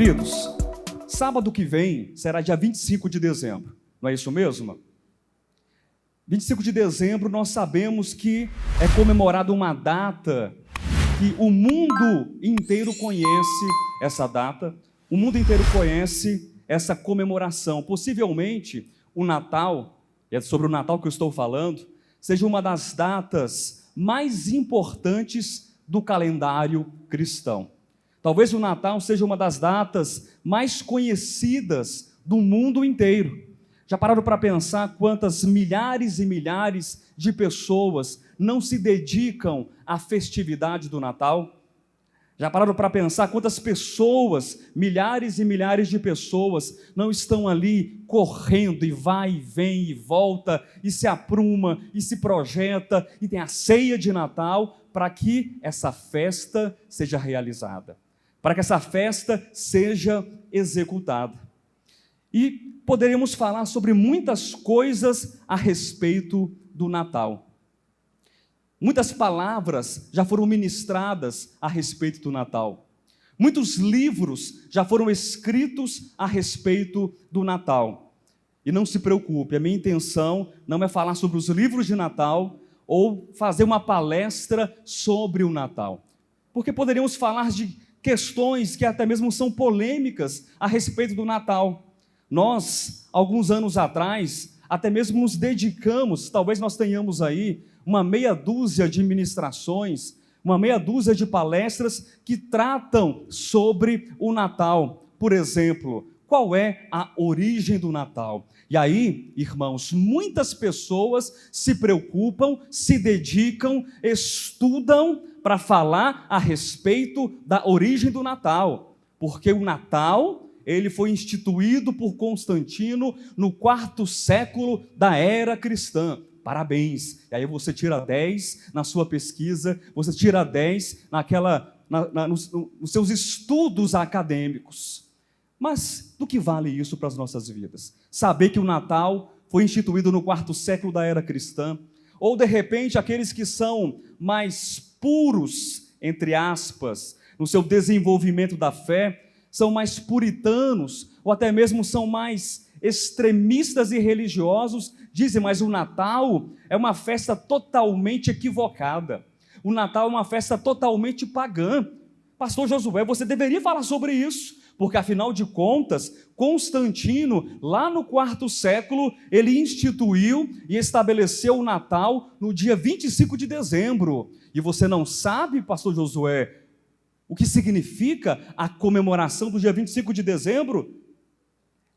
Queridos, sábado que vem será dia 25 de dezembro, não é isso mesmo? 25 de dezembro nós sabemos que é comemorada uma data que o mundo inteiro conhece essa data, o mundo inteiro conhece essa comemoração. Possivelmente o Natal, e é sobre o Natal que eu estou falando, seja uma das datas mais importantes do calendário cristão. Talvez o Natal seja uma das datas mais conhecidas do mundo inteiro. Já pararam para pensar quantas milhares e milhares de pessoas não se dedicam à festividade do Natal? Já pararam para pensar quantas pessoas, milhares e milhares de pessoas, não estão ali correndo e vai e vem e volta e se apruma e se projeta e tem a ceia de Natal para que essa festa seja realizada, para que essa festa seja executada. E poderíamos falar sobre muitas coisas a respeito do Natal. Muitas palavras já foram ministradas a respeito do Natal. Muitos livros já foram escritos a respeito do Natal. E não se preocupe, a minha intenção não é falar sobre os livros de Natal ou fazer uma palestra sobre o Natal. Porque poderíamos falar de questões que até mesmo são polêmicas a respeito do Natal. Nós, alguns anos atrás, até mesmo nos dedicamos, talvez nós tenhamos aí uma meia dúzia de ministrações, uma meia dúzia de palestras que tratam sobre o Natal. Por exemplo, qual é a origem do Natal? E aí, irmãos, muitas pessoas se preocupam, se dedicam, estudam para falar a respeito da origem do Natal, porque o Natal, ele foi instituído por Constantino no 4º século da era cristã. Parabéns! E aí você tira 10 na sua pesquisa, você tira 10 nos seus estudos acadêmicos. Mas do que vale isso para as nossas vidas? Saber que o Natal foi instituído no 4º século da era cristã, ou de repente aqueles que são mais puros, entre aspas, no seu desenvolvimento da fé, são mais puritanos, ou até mesmo são mais extremistas e religiosos, dizem, mas o Natal é uma festa totalmente equivocada. O Natal é uma festa totalmente pagã. Pastor Josué, você deveria falar sobre isso, porque afinal de contas, Constantino, lá no 4º século, ele instituiu e estabeleceu o Natal no dia 25 de dezembro. E você não sabe, pastor Josué, o que significa a comemoração do dia 25 de dezembro?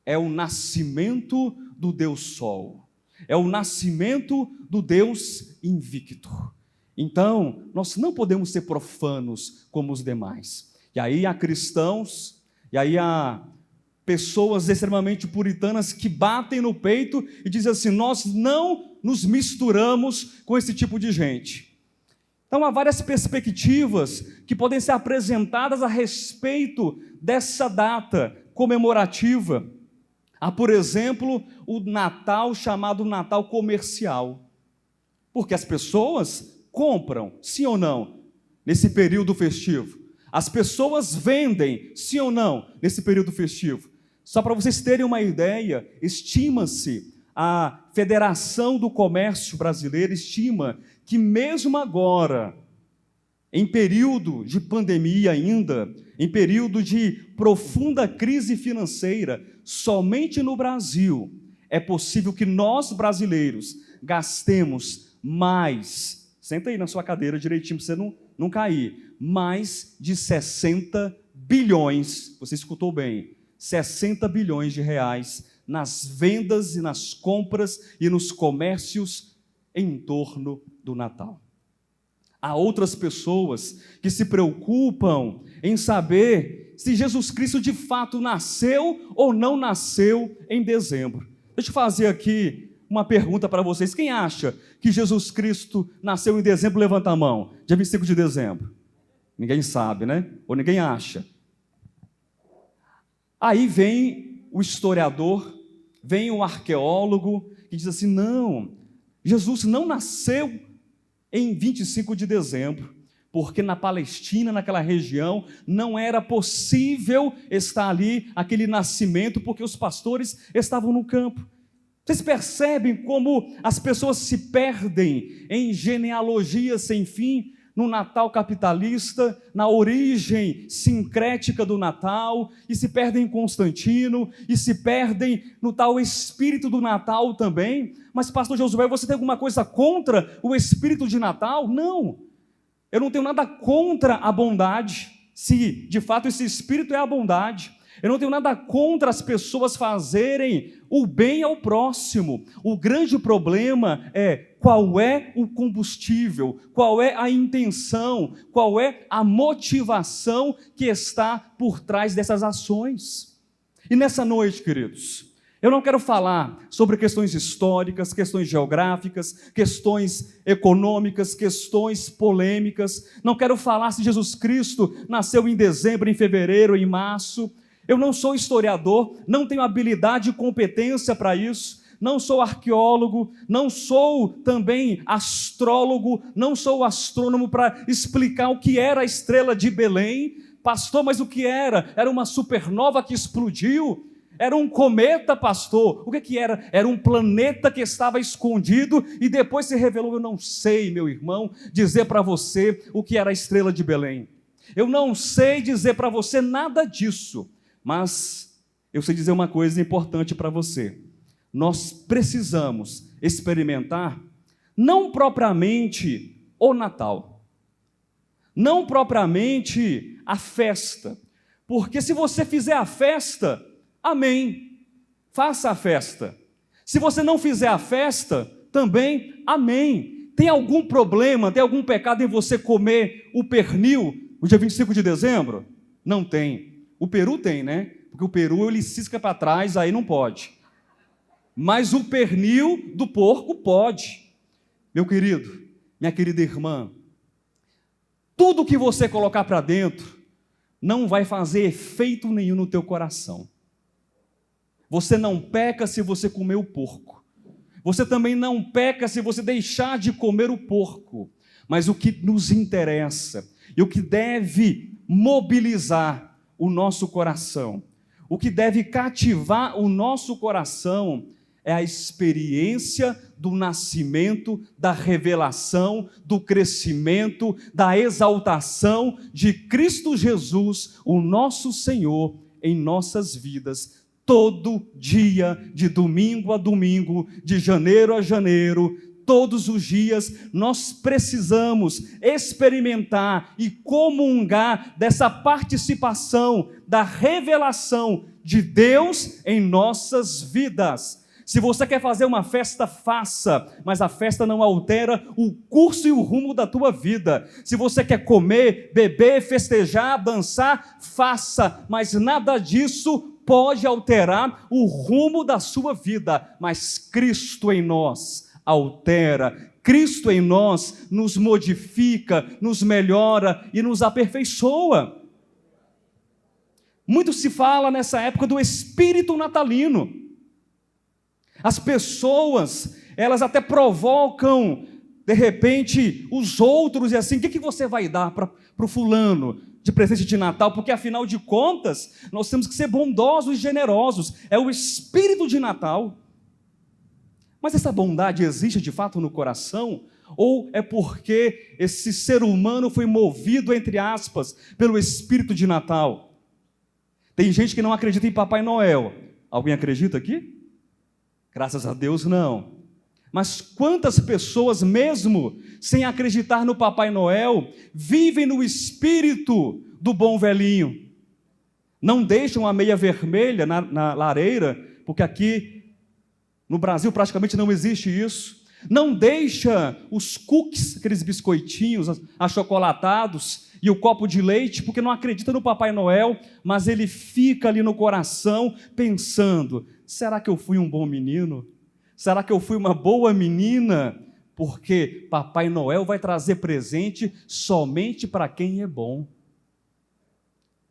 É o nascimento do Deus Sol. É o nascimento do Deus invicto. Então, nós não podemos ser profanos como os demais. E aí há cristãos, e aí há pessoas extremamente puritanas que batem no peito e dizem assim, nós não nos misturamos com esse tipo de gente. Então, há várias perspectivas que podem ser apresentadas a respeito dessa data comemorativa. Há, por exemplo, o Natal chamado Natal comercial. Porque as pessoas compram, sim ou não, nesse período festivo. As pessoas vendem, sim ou não, nesse período festivo. Só para vocês terem uma ideia, estima-se, a Federação do Comércio Brasileiro estima que mesmo agora, em período de pandemia ainda, em período de profunda crise financeira, somente no Brasil é possível que nós brasileiros gastemos mais, senta aí na sua cadeira direitinho para você não cair, mais de 60 bilhões, você escutou bem, 60 bilhões de reais nas vendas e nas compras e nos comércios em torno do Natal. Há outras pessoas que se preocupam em saber se Jesus Cristo de fato nasceu ou não nasceu em dezembro. Deixa eu fazer aqui uma pergunta para vocês. Quem acha que Jesus Cristo nasceu em dezembro? Levanta a mão. Dia 25 de dezembro. Ninguém sabe, né? Ou ninguém acha. Aí vem o historiador, vem o arqueólogo que diz assim, não, Jesus não nasceu em 25 de dezembro, porque na Palestina, naquela região, não era possível estar ali, aquele nascimento, porque os pastores estavam no campo. Vocês percebem como as pessoas se perdem em genealogias sem fim, no Natal capitalista, na origem sincrética do Natal, e se perdem em Constantino, e se perdem no tal espírito do Natal também. Mas, pastor Josué, você tem alguma coisa contra o espírito de Natal? Não. Eu não tenho nada contra a bondade, se de fato esse espírito é a bondade. Eu não tenho nada contra as pessoas fazerem o bem ao próximo. O grande problema é qual é o combustível, qual é a intenção, qual é a motivação que está por trás dessas ações. E nessa noite, queridos, eu não quero falar sobre questões históricas, questões geográficas, questões econômicas, questões polêmicas. Não quero falar se Jesus Cristo nasceu em dezembro, em fevereiro, em março. Eu não sou historiador, não tenho habilidade e competência para isso, não sou arqueólogo, não sou também astrólogo, não sou astrônomo para explicar o que era a estrela de Belém. Pastor, mas o que era? Era uma supernova que explodiu? Era um cometa, pastor? O que era? Era um planeta que estava escondido e depois se revelou. Eu não sei, meu irmão, dizer para você o que era a estrela de Belém. Eu não sei dizer para você nada disso. Mas eu sei dizer uma coisa importante para você. Nós precisamos experimentar não propriamente o Natal, não propriamente a festa, porque se você fizer a festa, amém, faça a festa. Se você não fizer a festa, também amém. Tem algum problema, tem algum pecado em você comer o pernil no dia 25 de dezembro? Não tem. O peru tem, né? Porque o peru ele cisca para trás, aí não pode. Mas o pernil do porco pode. Meu querido, minha querida irmã, tudo que você colocar para dentro não vai fazer efeito nenhum no teu coração. Você não peca se você comer o porco. Você também não peca se você deixar de comer o porco. Mas o que nos interessa e o que deve mobilizar o nosso coração, o que deve cativar o nosso coração é a experiência do nascimento, da revelação, do crescimento, da exaltação de Cristo Jesus, o nosso Senhor, em nossas vidas, todo dia, de domingo a domingo, de janeiro a janeiro. Todos os dias nós precisamos experimentar e comungar dessa participação, da revelação de Deus em nossas vidas. Se você quer fazer uma festa, faça, mas a festa não altera o curso e o rumo da tua vida. Se você quer comer, beber, festejar, dançar, faça, mas nada disso pode alterar o rumo da sua vida. Mas Cristo em nós altera, Cristo em nós nos modifica, nos melhora e nos aperfeiçoa. Muito se fala nessa época do espírito natalino. As pessoas, elas até provocam, de repente, os outros, e assim, o que você vai dar para o fulano de presente de Natal? Porque, afinal de contas, nós temos que ser bondosos e generosos. É o espírito de Natal. Mas essa bondade existe de fato no coração? Ou é porque esse ser humano foi movido, entre aspas, pelo espírito de Natal? Tem gente que não acredita em Papai Noel. Alguém acredita aqui? Graças a Deus, não. Mas quantas pessoas, mesmo sem acreditar no Papai Noel, vivem no espírito do bom velhinho? Não deixam a meia vermelha na lareira, porque aqui no Brasil praticamente não existe isso. Não deixa os cookies, aqueles biscoitinhos achocolatados, e o copo de leite, porque não acredita no Papai Noel, mas ele fica ali no coração pensando: será que eu fui um bom menino? Será que eu fui uma boa menina? Porque Papai Noel vai trazer presente somente para quem é bom.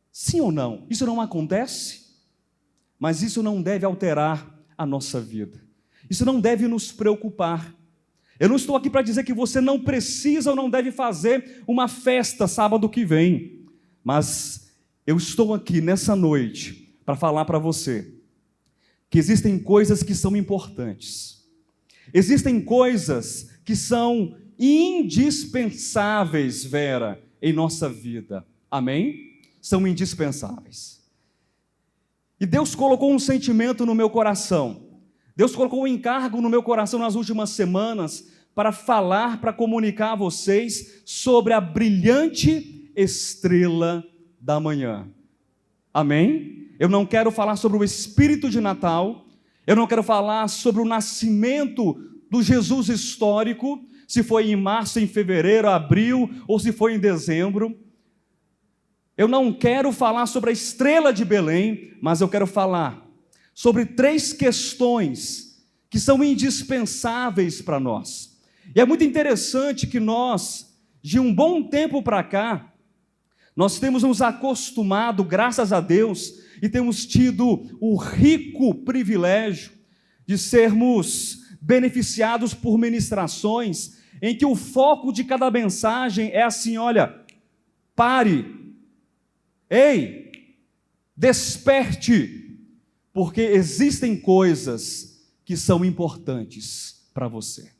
Sim ou não? Isso não acontece? Mas isso não deve alterar a nossa vida. Isso não deve nos preocupar. Eu não estou aqui para dizer que você não precisa ou não deve fazer uma festa sábado que vem, mas eu estou aqui nessa noite para falar para você que existem coisas que são importantes, existem coisas que são indispensáveis, Vera, em nossa vida, amém? São indispensáveis. E Deus colocou um sentimento no meu coração, Deus colocou um encargo no meu coração nas últimas semanas para falar, para comunicar a vocês sobre a brilhante estrela da manhã. Amém? Eu não quero falar sobre o espírito de Natal, eu não quero falar sobre o nascimento do Jesus histórico, se foi em março, em fevereiro, abril, ou se foi em dezembro. Eu não quero falar sobre a estrela de Belém, mas eu quero falar sobre 3 questões que são indispensáveis para nós. E é muito interessante que nós, de um bom tempo para cá, nós temos nos acostumado, graças a Deus, e temos tido o rico privilégio de sermos beneficiados por ministrações em que o foco de cada mensagem é assim: olha, pare, ei, desperte, porque existem coisas que são importantes para você.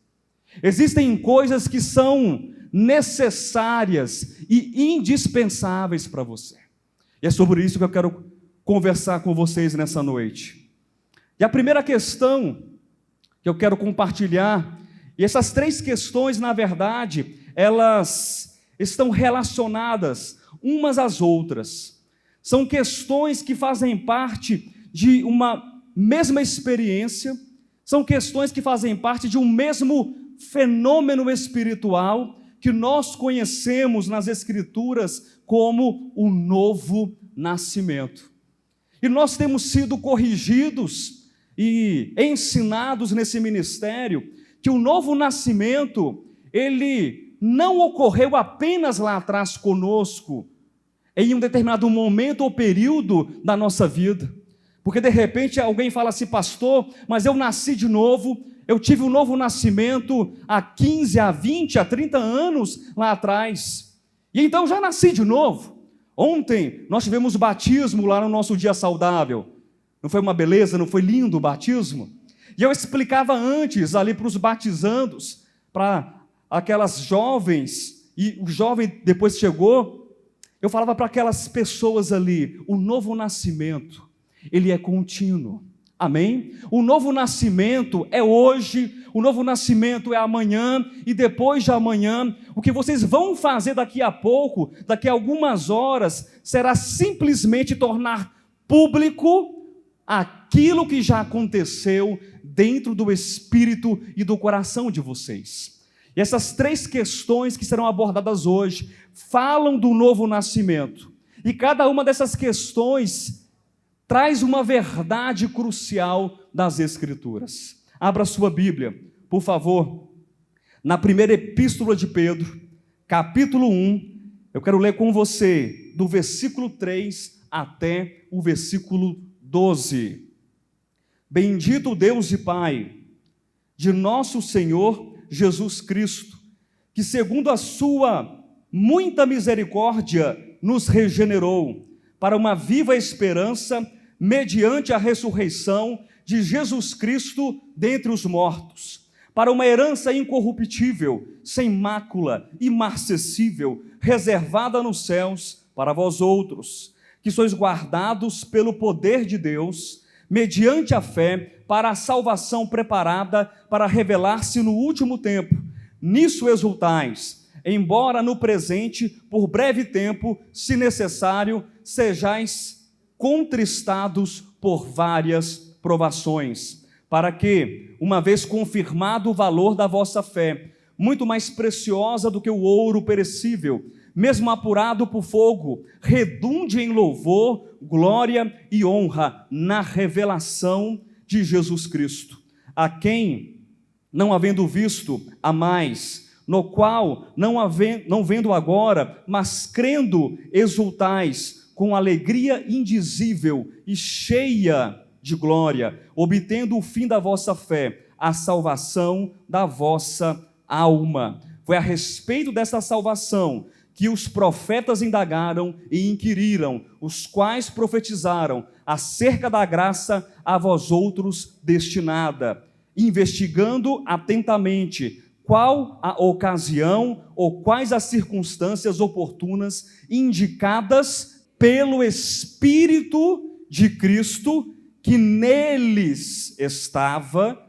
Existem coisas que são necessárias e indispensáveis para você. E é sobre isso que eu quero conversar com vocês nessa noite. E a primeira questão que eu quero compartilhar, e essas 3 questões, na verdade, elas estão relacionadas umas às outras. São questões que fazem parte de uma mesma experiência, são questões que fazem parte de um mesmo fenômeno espiritual que nós conhecemos nas Escrituras como o novo nascimento. E nós temos sido corrigidos e ensinados nesse ministério que o novo nascimento, ele não ocorreu apenas lá atrás conosco, em um determinado momento ou período da nossa vida. Porque de repente alguém fala assim: pastor, mas eu nasci de novo, eu tive um novo nascimento há 15, há 20, há 30 anos lá atrás, e então já nasci de novo. Ontem nós tivemos batismo lá no nosso dia saudável, não foi uma beleza, não foi lindo o batismo? E eu explicava antes ali para os batizandos, para aquelas jovens, e o jovem depois chegou, eu falava para aquelas pessoas ali: o novo nascimento, ele é contínuo, amém? O novo nascimento é hoje, o novo nascimento é amanhã, e depois de amanhã. O que vocês vão fazer daqui a pouco, daqui a algumas horas, será simplesmente tornar público aquilo que já aconteceu dentro do espírito e do coração de vocês. E essas 3 questões que serão abordadas hoje falam do novo nascimento, e cada uma dessas questões traz uma verdade crucial das Escrituras. Abra sua Bíblia, por favor, na primeira epístola de Pedro, capítulo 1, eu quero ler com você, do versículo 3 até o versículo 12. Bendito o Deus e Pai de nosso Senhor Jesus Cristo, que segundo a sua muita misericórdia nos regenerou para uma viva esperança mediante a ressurreição de Jesus Cristo dentre os mortos, para uma herança incorruptível, sem mácula, imarcessível, reservada nos céus para vós outros, que sois guardados pelo poder de Deus, mediante a fé, para a salvação preparada para revelar-se no último tempo. Nisso exultais, embora no presente, por breve tempo, se necessário, sejais contristados por várias provações, para que, uma vez confirmado o valor da vossa fé, muito mais preciosa do que o ouro perecível, mesmo apurado por fogo, redunde em louvor, glória e honra na revelação de Jesus Cristo, a quem, não havendo visto, amais, no qual, não vendo agora, mas crendo, exultais, com alegria indizível e cheia de glória, obtendo o fim da vossa fé, a salvação da vossa alma. Foi a respeito dessa salvação que os profetas indagaram e inquiriram, os quais profetizaram acerca da graça a vós outros destinada, investigando atentamente qual a ocasião ou quais as circunstâncias oportunas indicadas pelo Espírito de Cristo, que neles estava,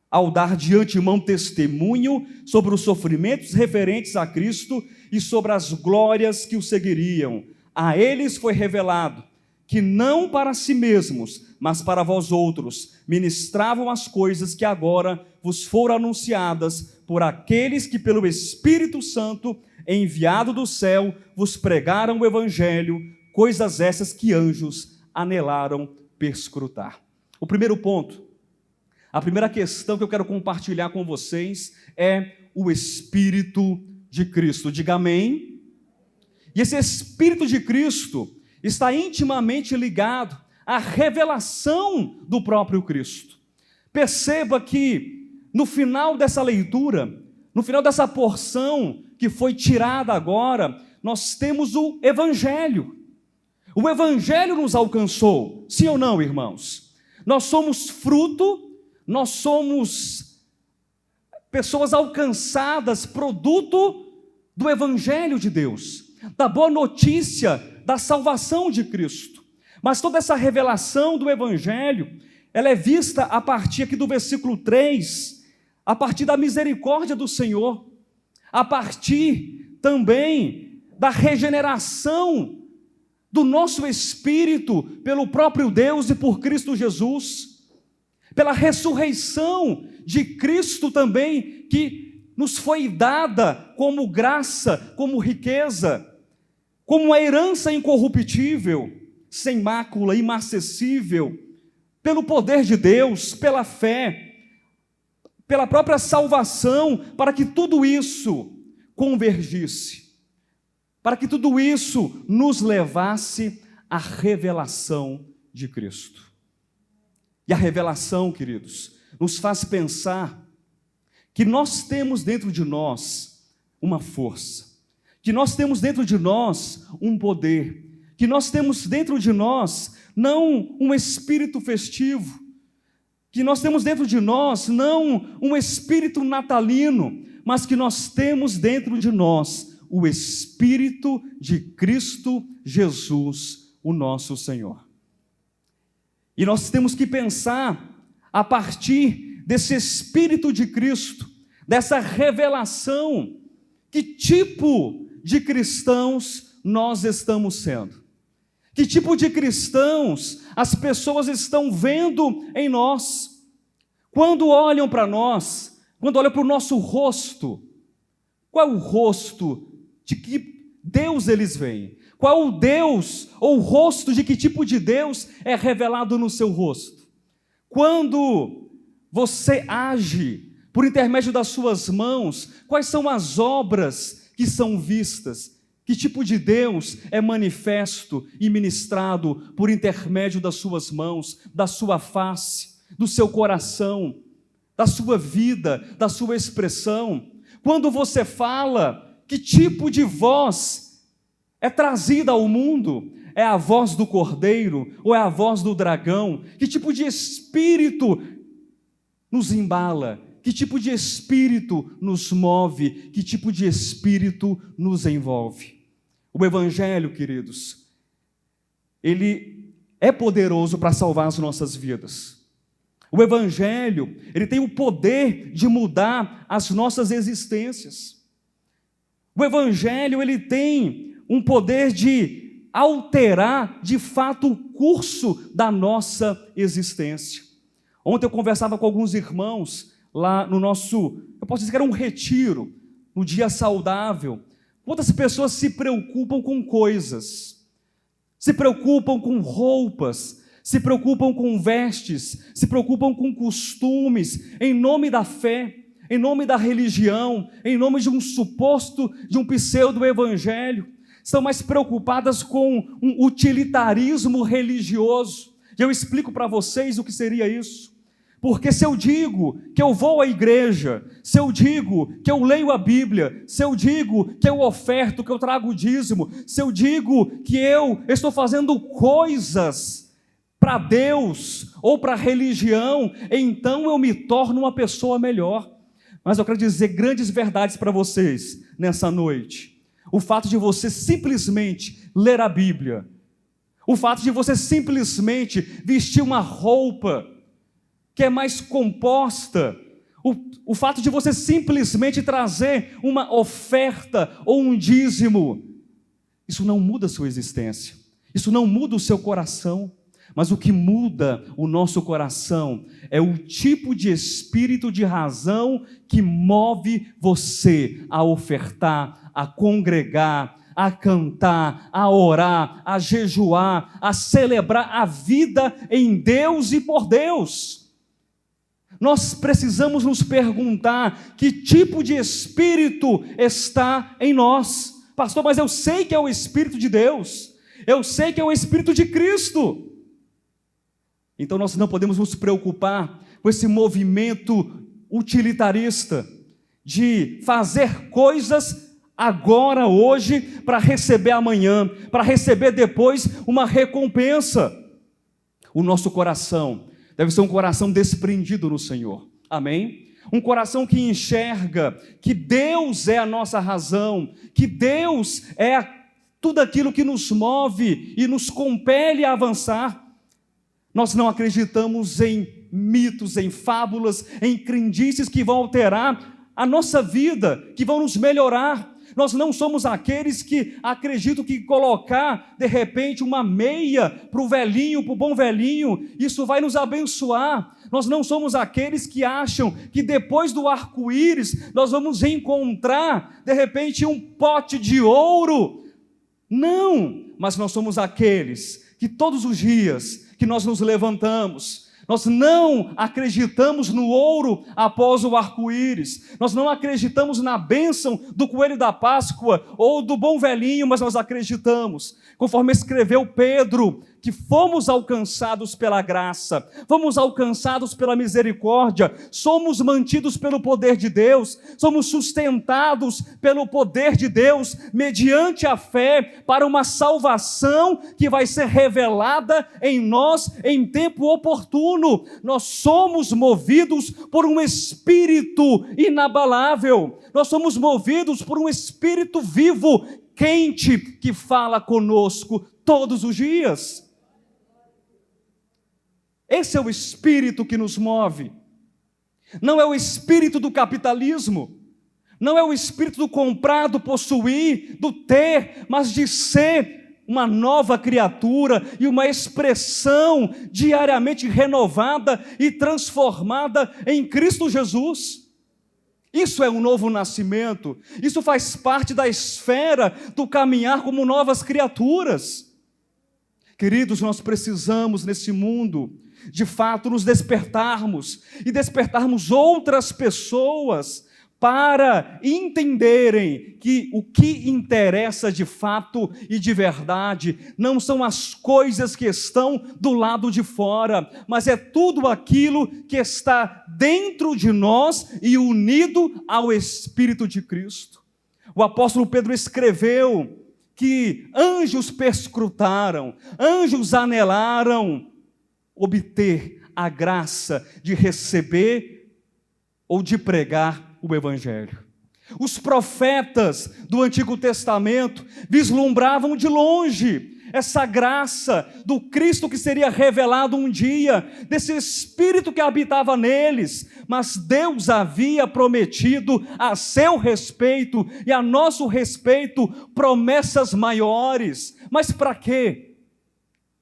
ao dar de antemão testemunho sobre os sofrimentos referentes a Cristo e sobre as glórias que o seguiriam. A eles foi revelado que não para si mesmos, mas para vós outros, ministravam as coisas que agora vos foram anunciadas por aqueles que pelo Espírito Santo, enviado do céu, vos pregaram o Evangelho, coisas essas que anjos anelaram perscrutar. O primeiro ponto, a primeira questão que eu quero compartilhar com vocês é o Espírito de Cristo. Diga amém. E esse Espírito de Cristo está intimamente ligado à revelação do próprio Cristo. Perceba que no final dessa leitura, no final dessa porção que foi tirada agora, nós temos o Evangelho. O Evangelho nos alcançou, sim ou não, irmãos? Nós somos fruto, nós somos pessoas alcançadas, produto do Evangelho de Deus, da boa notícia da salvação de Cristo. Mas toda essa revelação do Evangelho, ela é vista a partir aqui do versículo 3, a partir da misericórdia do Senhor, a partir também da regeneração do nosso espírito pelo próprio Deus e por Cristo Jesus, pela ressurreição de Cristo também, que nos foi dada como graça, como riqueza, como uma herança incorruptível, sem mácula, imarcessível, pelo poder de Deus, pela fé, pela própria salvação, para que tudo isso convergisse, para que tudo isso nos levasse à revelação de Cristo. E a revelação, queridos, nos faz pensar que nós temos dentro de nós uma força, que nós temos dentro de nós um poder, que nós temos dentro de nós não um espírito festivo, que nós temos dentro de nós não um espírito natalino, mas que nós temos dentro de nós o Espírito de Cristo Jesus, o nosso Senhor. E nós temos que pensar a partir desse Espírito de Cristo, dessa revelação, que tipo de cristãos nós estamos sendo? Que tipo de cristãos as pessoas estão vendo em nós? Quando olham para nós, quando olham para o nosso rosto, qual é o rosto de que Deus eles veem? Qual é o Deus ou o rosto de que tipo de Deus é revelado no seu rosto? Quando você age por intermédio das suas mãos, quais são as obras que são vistas? Que tipo de Deus é manifesto e ministrado por intermédio das suas mãos, da sua face, do seu coração, da sua vida, da sua expressão? Quando você fala, que tipo de voz é trazida ao mundo? É a voz do cordeiro ou é a voz do dragão? Que tipo de espírito nos embala? Que tipo de espírito nos move? Que tipo de espírito nos envolve? O Evangelho, queridos, ele é poderoso para salvar as nossas vidas. O Evangelho, ele tem o poder de mudar as nossas existências. O Evangelho, ele tem um poder de alterar, de fato, o curso da nossa existência. Ontem eu conversava com alguns irmãos lá no nosso, eu posso dizer que era um retiro, no Dia Saudável. Quantas pessoas se preocupam com coisas, se preocupam com roupas, se preocupam com vestes, se preocupam com costumes, em nome da fé, em nome da religião, em nome de um suposto, de um pseudo-evangelho, estão mais preocupadas com um utilitarismo religioso. E eu explico para vocês o que seria isso. Porque se eu digo que eu vou à igreja, se eu digo que eu leio a Bíblia, se eu digo que eu oferto, que eu trago o dízimo, se eu digo que eu estou fazendo coisas para Deus ou para a religião, então eu me torno uma pessoa melhor. Mas eu quero dizer grandes verdades para vocês nessa noite. O fato de você simplesmente ler a Bíblia, o fato de você simplesmente vestir uma roupa que é mais composta, o fato de você simplesmente trazer uma oferta ou um dízimo, isso não muda a sua existência, isso não muda o seu coração, mas o que muda o nosso coração é o tipo de espírito de razão que move você a ofertar, a congregar, a cantar, a orar, a jejuar, a celebrar a vida em Deus e por Deus. Nós precisamos nos perguntar que tipo de espírito está em nós. Pastor, mas eu sei que é o Espírito de Deus, eu sei que é o Espírito de Cristo. Então nós não podemos nos preocupar com esse movimento utilitarista de fazer coisas agora, hoje, para receber amanhã, para receber depois uma recompensa. O nosso coração deve ser um coração desprendido no Senhor, amém? Um coração que enxerga que Deus é a nossa razão, que Deus é tudo aquilo que nos move e nos compele a avançar. Nós não acreditamos em mitos, em fábulas, em crendices que vão alterar a nossa vida, que vão nos melhorar. Nós não somos aqueles que acreditam que colocar, de repente, uma meia para o velhinho, para o bom velhinho, isso vai nos abençoar. Nós não somos aqueles que acham que depois do arco-íris nós vamos encontrar, de repente, um pote de ouro. Não, mas nós somos aqueles que todos os dias que nós nos levantamos, nós não acreditamos no ouro após o arco-íris, nós não acreditamos na bênção do coelho da Páscoa ou do bom velhinho, mas nós acreditamos, conforme escreveu Pedro, que fomos alcançados pela graça, fomos alcançados pela misericórdia, somos mantidos pelo poder de Deus, somos sustentados pelo poder de Deus, mediante a fé, para uma salvação que vai ser revelada em nós em tempo oportuno. Nós somos movidos por um espírito inabalável, nós somos movidos por um espírito vivo, quente, que fala conosco todos os dias. Esse é o espírito que nos move. Não é o espírito do capitalismo, não é o espírito do comprar, do possuir, do ter, mas de ser uma nova criatura e uma expressão diariamente renovada e transformada em Cristo Jesus. Isso é um novo nascimento, isso faz parte da esfera do caminhar como novas criaturas. Queridos, nós precisamos nesse mundo, de fato, nos despertarmos e despertarmos outras pessoas para entenderem que o que interessa de fato e de verdade não são as coisas que estão do lado de fora, mas é tudo aquilo que está dentro de nós e unido ao Espírito de Cristo. O apóstolo Pedro escreveu que anjos perscrutaram, anjos anelaram obter a graça de receber ou de pregar o Evangelho. Os profetas do Antigo Testamento vislumbravam de longe essa graça do Cristo que seria revelado um dia, desse Espírito que habitava neles, mas Deus havia prometido a seu respeito e a nosso respeito promessas maiores. Mas para quê?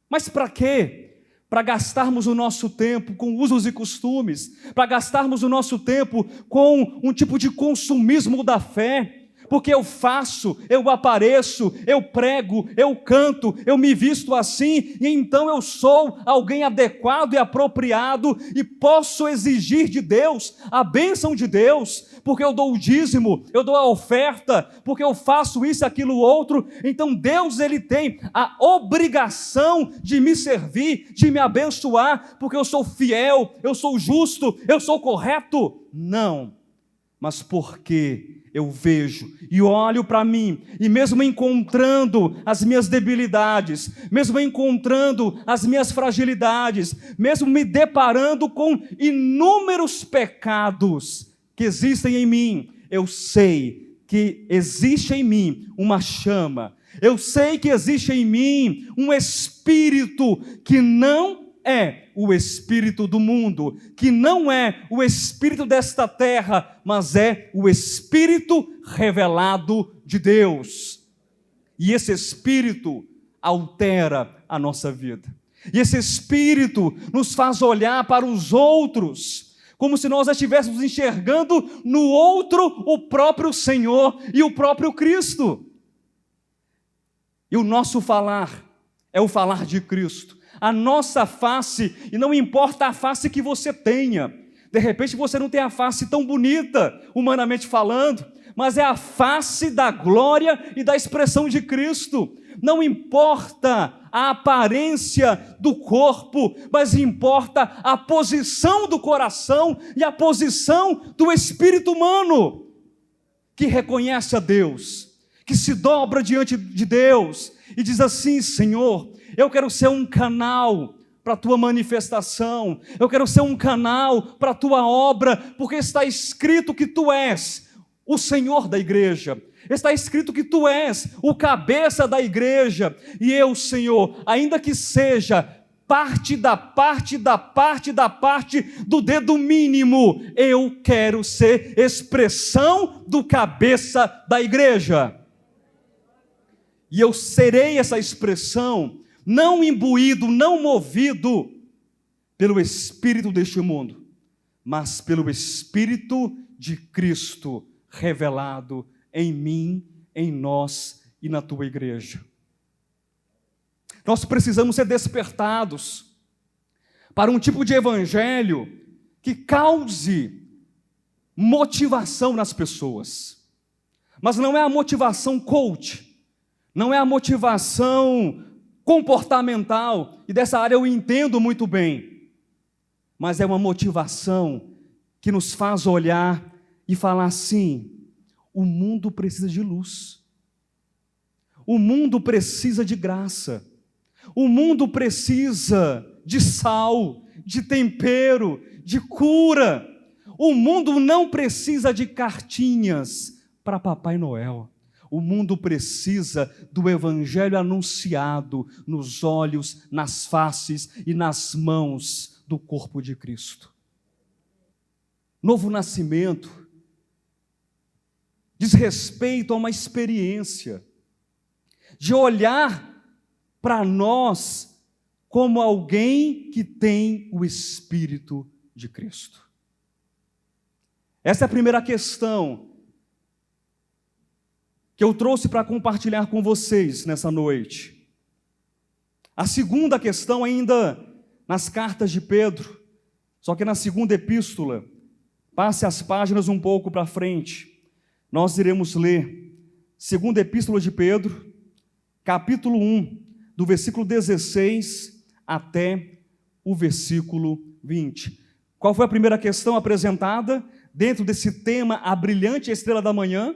Mas para quê? Para gastarmos o nosso tempo com usos e costumes, para gastarmos o nosso tempo com um tipo de consumismo da fé, Porque eu faço, eu apareço, eu prego, eu canto, eu me visto assim, e então eu sou alguém adequado e apropriado, e posso exigir de Deus a bênção de Deus, porque eu dou o dízimo, eu dou a oferta, porque eu faço isso, aquilo, outro. Então Deus, Ele tem a obrigação de me servir, de me abençoar, porque eu sou fiel, eu sou justo, eu sou correto. Não, mas porque eu vejo e olho para mim, e mesmo encontrando as minhas debilidades, mesmo encontrando as minhas fragilidades, mesmo me deparando com inúmeros pecados que existem em mim, eu sei que existe em mim uma chama, eu sei que existe em mim um espírito que não é o espírito do mundo, que não é o espírito desta terra, mas é o espírito revelado de Deus. E esse espírito altera a nossa vida. E esse espírito nos faz olhar para os outros, como se nós estivéssemos enxergando no outro o próprio Senhor e o próprio Cristo. E o nosso falar é o falar de Cristo. A nossa face, e não importa a face que você tenha, de repente você não tem a face tão bonita, humanamente falando, mas é a face da glória e da expressão de Cristo. Não importa a aparência do corpo, mas importa a posição do coração e a posição do espírito humano, que reconhece a Deus, que se dobra diante de Deus e diz assim: Senhor, eu quero ser um canal para a tua manifestação, eu quero ser um canal para a tua obra, porque está escrito que tu és o Senhor da igreja, está escrito que tu és o cabeça da igreja, e eu, Senhor, ainda que seja parte do dedo mínimo, eu quero ser expressão do cabeça da igreja, e eu serei essa expressão, não imbuído, não movido pelo espírito deste mundo, mas pelo Espírito de Cristo revelado em mim, em nós e na tua igreja. Nós precisamos ser despertados para um tipo de evangelho que cause motivação nas pessoas, mas não é a motivação coach, não é a motivação comportamental, e dessa área eu entendo muito bem, mas é uma motivação que nos faz olhar e falar assim: o mundo precisa de luz, o mundo precisa de graça, o mundo precisa de sal, de tempero, de cura, o mundo não precisa de cartinhas para Papai Noel. O mundo precisa do evangelho anunciado nos olhos, nas faces e nas mãos do corpo de Cristo. Novo nascimento diz respeito a uma experiência de olhar para nós como alguém que tem o Espírito de Cristo. Essa é a primeira questão que eu trouxe para compartilhar com vocês nessa noite. A segunda questão, ainda nas cartas de Pedro, só que na segunda epístola, passe as páginas um pouco para frente, nós iremos ler segunda epístola de Pedro, capítulo 1, do versículo 16 até o versículo 20. Qual foi a primeira questão apresentada dentro desse tema, a brilhante estrela da manhã?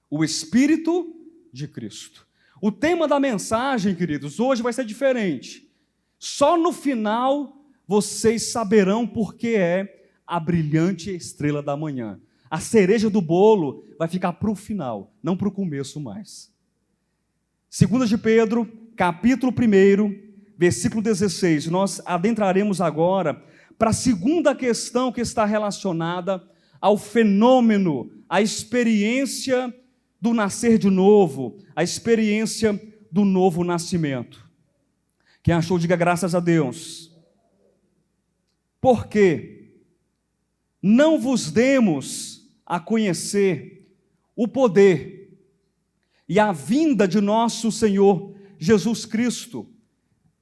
O Espírito de Cristo. O tema da mensagem, queridos, hoje vai ser diferente. Só no final vocês saberão por que é a brilhante estrela da manhã. A cereja do bolo vai ficar para o final, não para o começo mais. 2 de Pedro, capítulo 1, versículo 16. Nós adentraremos agora para a segunda questão que está relacionada ao fenômeno, à experiência do nascer de novo, a experiência do novo nascimento. Quem achou, diga graças a Deus. Porque não vos demos a conhecer o poder e a vinda de nosso Senhor Jesus Cristo,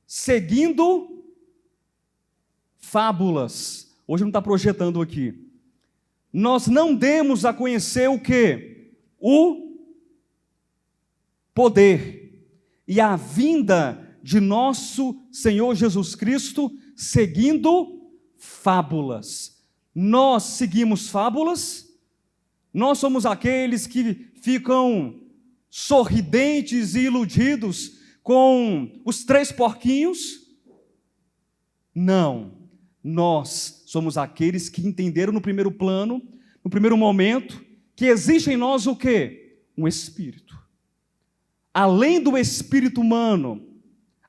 seguindo fábulas. Hoje não está projetando aqui. Nós não demos a conhecer o quê? O poder e a vinda de nosso Senhor Jesus Cristo, seguindo fábulas. Nós seguimos fábulas? Nós somos aqueles que ficam sorridentes e iludidos com os 3 porquinhos? Não. Nós somos aqueles que entenderam no primeiro plano, no primeiro momento, que existe em nós o quê? Um espírito. Além do espírito humano,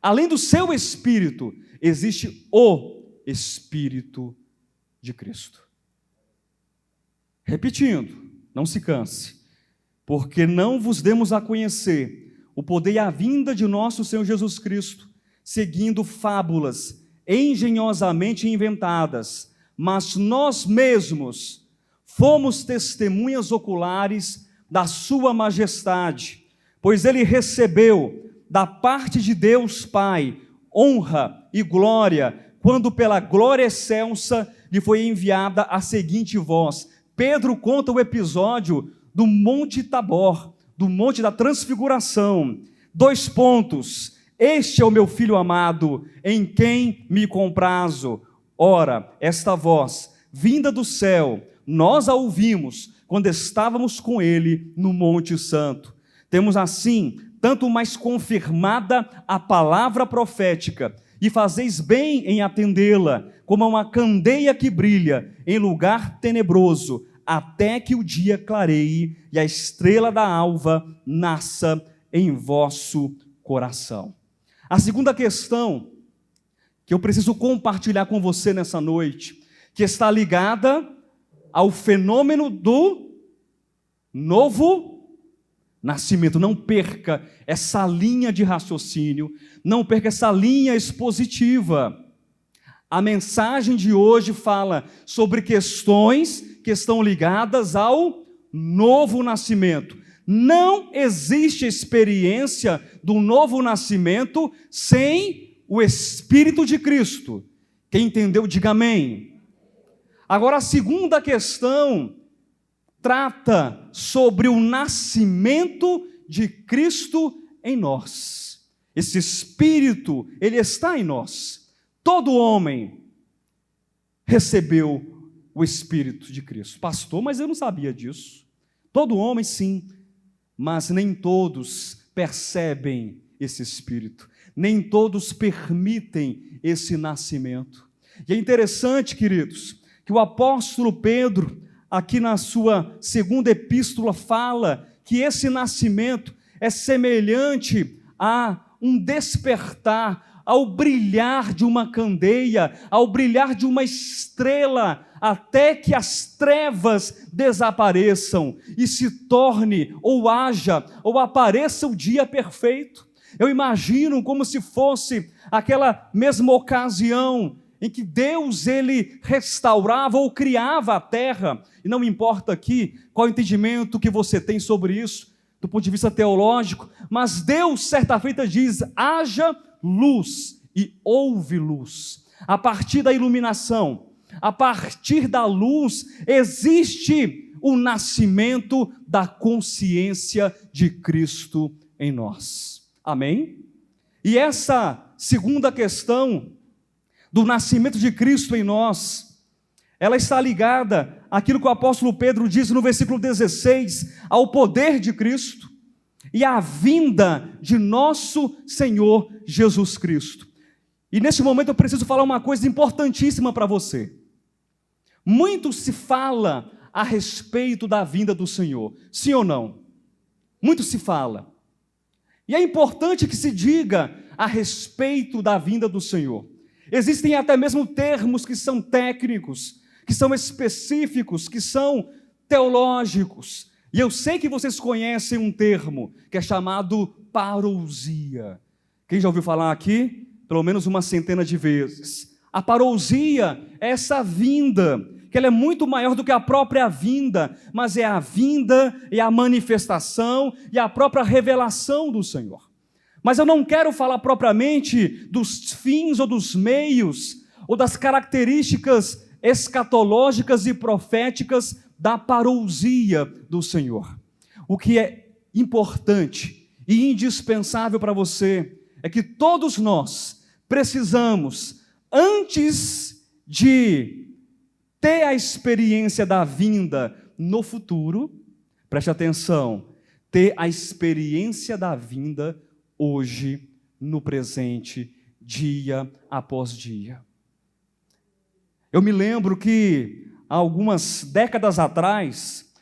além do seu espírito, existe o Espírito de Cristo. Repetindo, não se canse, porque não vos demos a conhecer o poder e a vinda de nosso Senhor Jesus Cristo, seguindo fábulas engenhosamente inventadas, mas nós mesmos fomos testemunhas oculares da sua majestade, pois ele recebeu da parte de Deus Pai honra e glória, quando pela glória excelsa lhe foi enviada a seguinte voz. Pedro conta o episódio do Monte Tabor, do Monte da Transfiguração. 2 pontos. Este é o meu Filho amado, em quem me comprazo. Ora, esta voz, vinda do céu, nós a ouvimos quando estávamos com ele no Monte Santo. Temos assim, tanto mais confirmada a palavra profética, e fazeis bem em atendê-la, como uma candeia que brilha em lugar tenebroso, até que o dia clareie e a estrela da alva nasça em vosso coração. A segunda questão que eu preciso compartilhar com você nessa noite, que está ligada ao fenômeno do novo nascimento. Não perca essa linha de raciocínio, não perca essa linha expositiva. A mensagem de hoje fala sobre questões que estão ligadas ao novo nascimento. Não existe experiência do novo nascimento sem o Espírito de Cristo. Quem entendeu, diga amém. Agora, a segunda questão trata sobre o nascimento de Cristo em nós. Esse Espírito, ele está em nós. Todo homem recebeu o Espírito de Cristo. Pastor, mas eu não sabia disso. Todo homem, sim, mas nem todos percebem esse Espírito. Nem todos permitem esse nascimento. E é interessante, queridos, que o apóstolo Pedro, aqui na sua segunda epístola, fala que esse nascimento é semelhante a um despertar, ao brilhar de uma candeia, ao brilhar de uma estrela, até que as trevas desapareçam e se torne, ou haja, ou apareça o dia perfeito. Eu imagino como se fosse aquela mesma ocasião em que Deus, ele restaurava ou criava a terra, e não importa aqui qual o entendimento que você tem sobre isso, do ponto de vista teológico, mas Deus, certa feita, diz: haja luz, e houve luz. A partir da iluminação, a partir da luz, existe o nascimento da consciência de Cristo em nós. Amém? E essa segunda questão do nascimento de Cristo em nós, ela está ligada àquilo que o apóstolo Pedro diz no versículo 16, ao poder de Cristo e à vinda de nosso Senhor Jesus Cristo. E neste momento eu preciso falar uma coisa importantíssima para você. Muito se fala a respeito da vinda do Senhor, sim ou não? Muito se fala. E é importante que se diga a respeito da vinda do Senhor. Existem até mesmo termos que são técnicos, que são específicos, que são teológicos. E eu sei que vocês conhecem um termo que é chamado parousia. Quem já ouviu falar aqui? Pelo menos uma centena de vezes. A parousia é essa vinda que que ela é muito maior do que a própria vinda, mas é a vinda e a manifestação e a própria revelação do Senhor. Mas eu não quero falar propriamente dos fins ou dos meios ou das características escatológicas e proféticas da parousia do Senhor. O que é importante e indispensável para você é que todos nós precisamos, antes de ter a experiência da vinda no futuro, preste atenção, ter a experiência da vinda hoje, no presente, dia após dia. Eu me lembro que, há algumas décadas atrás,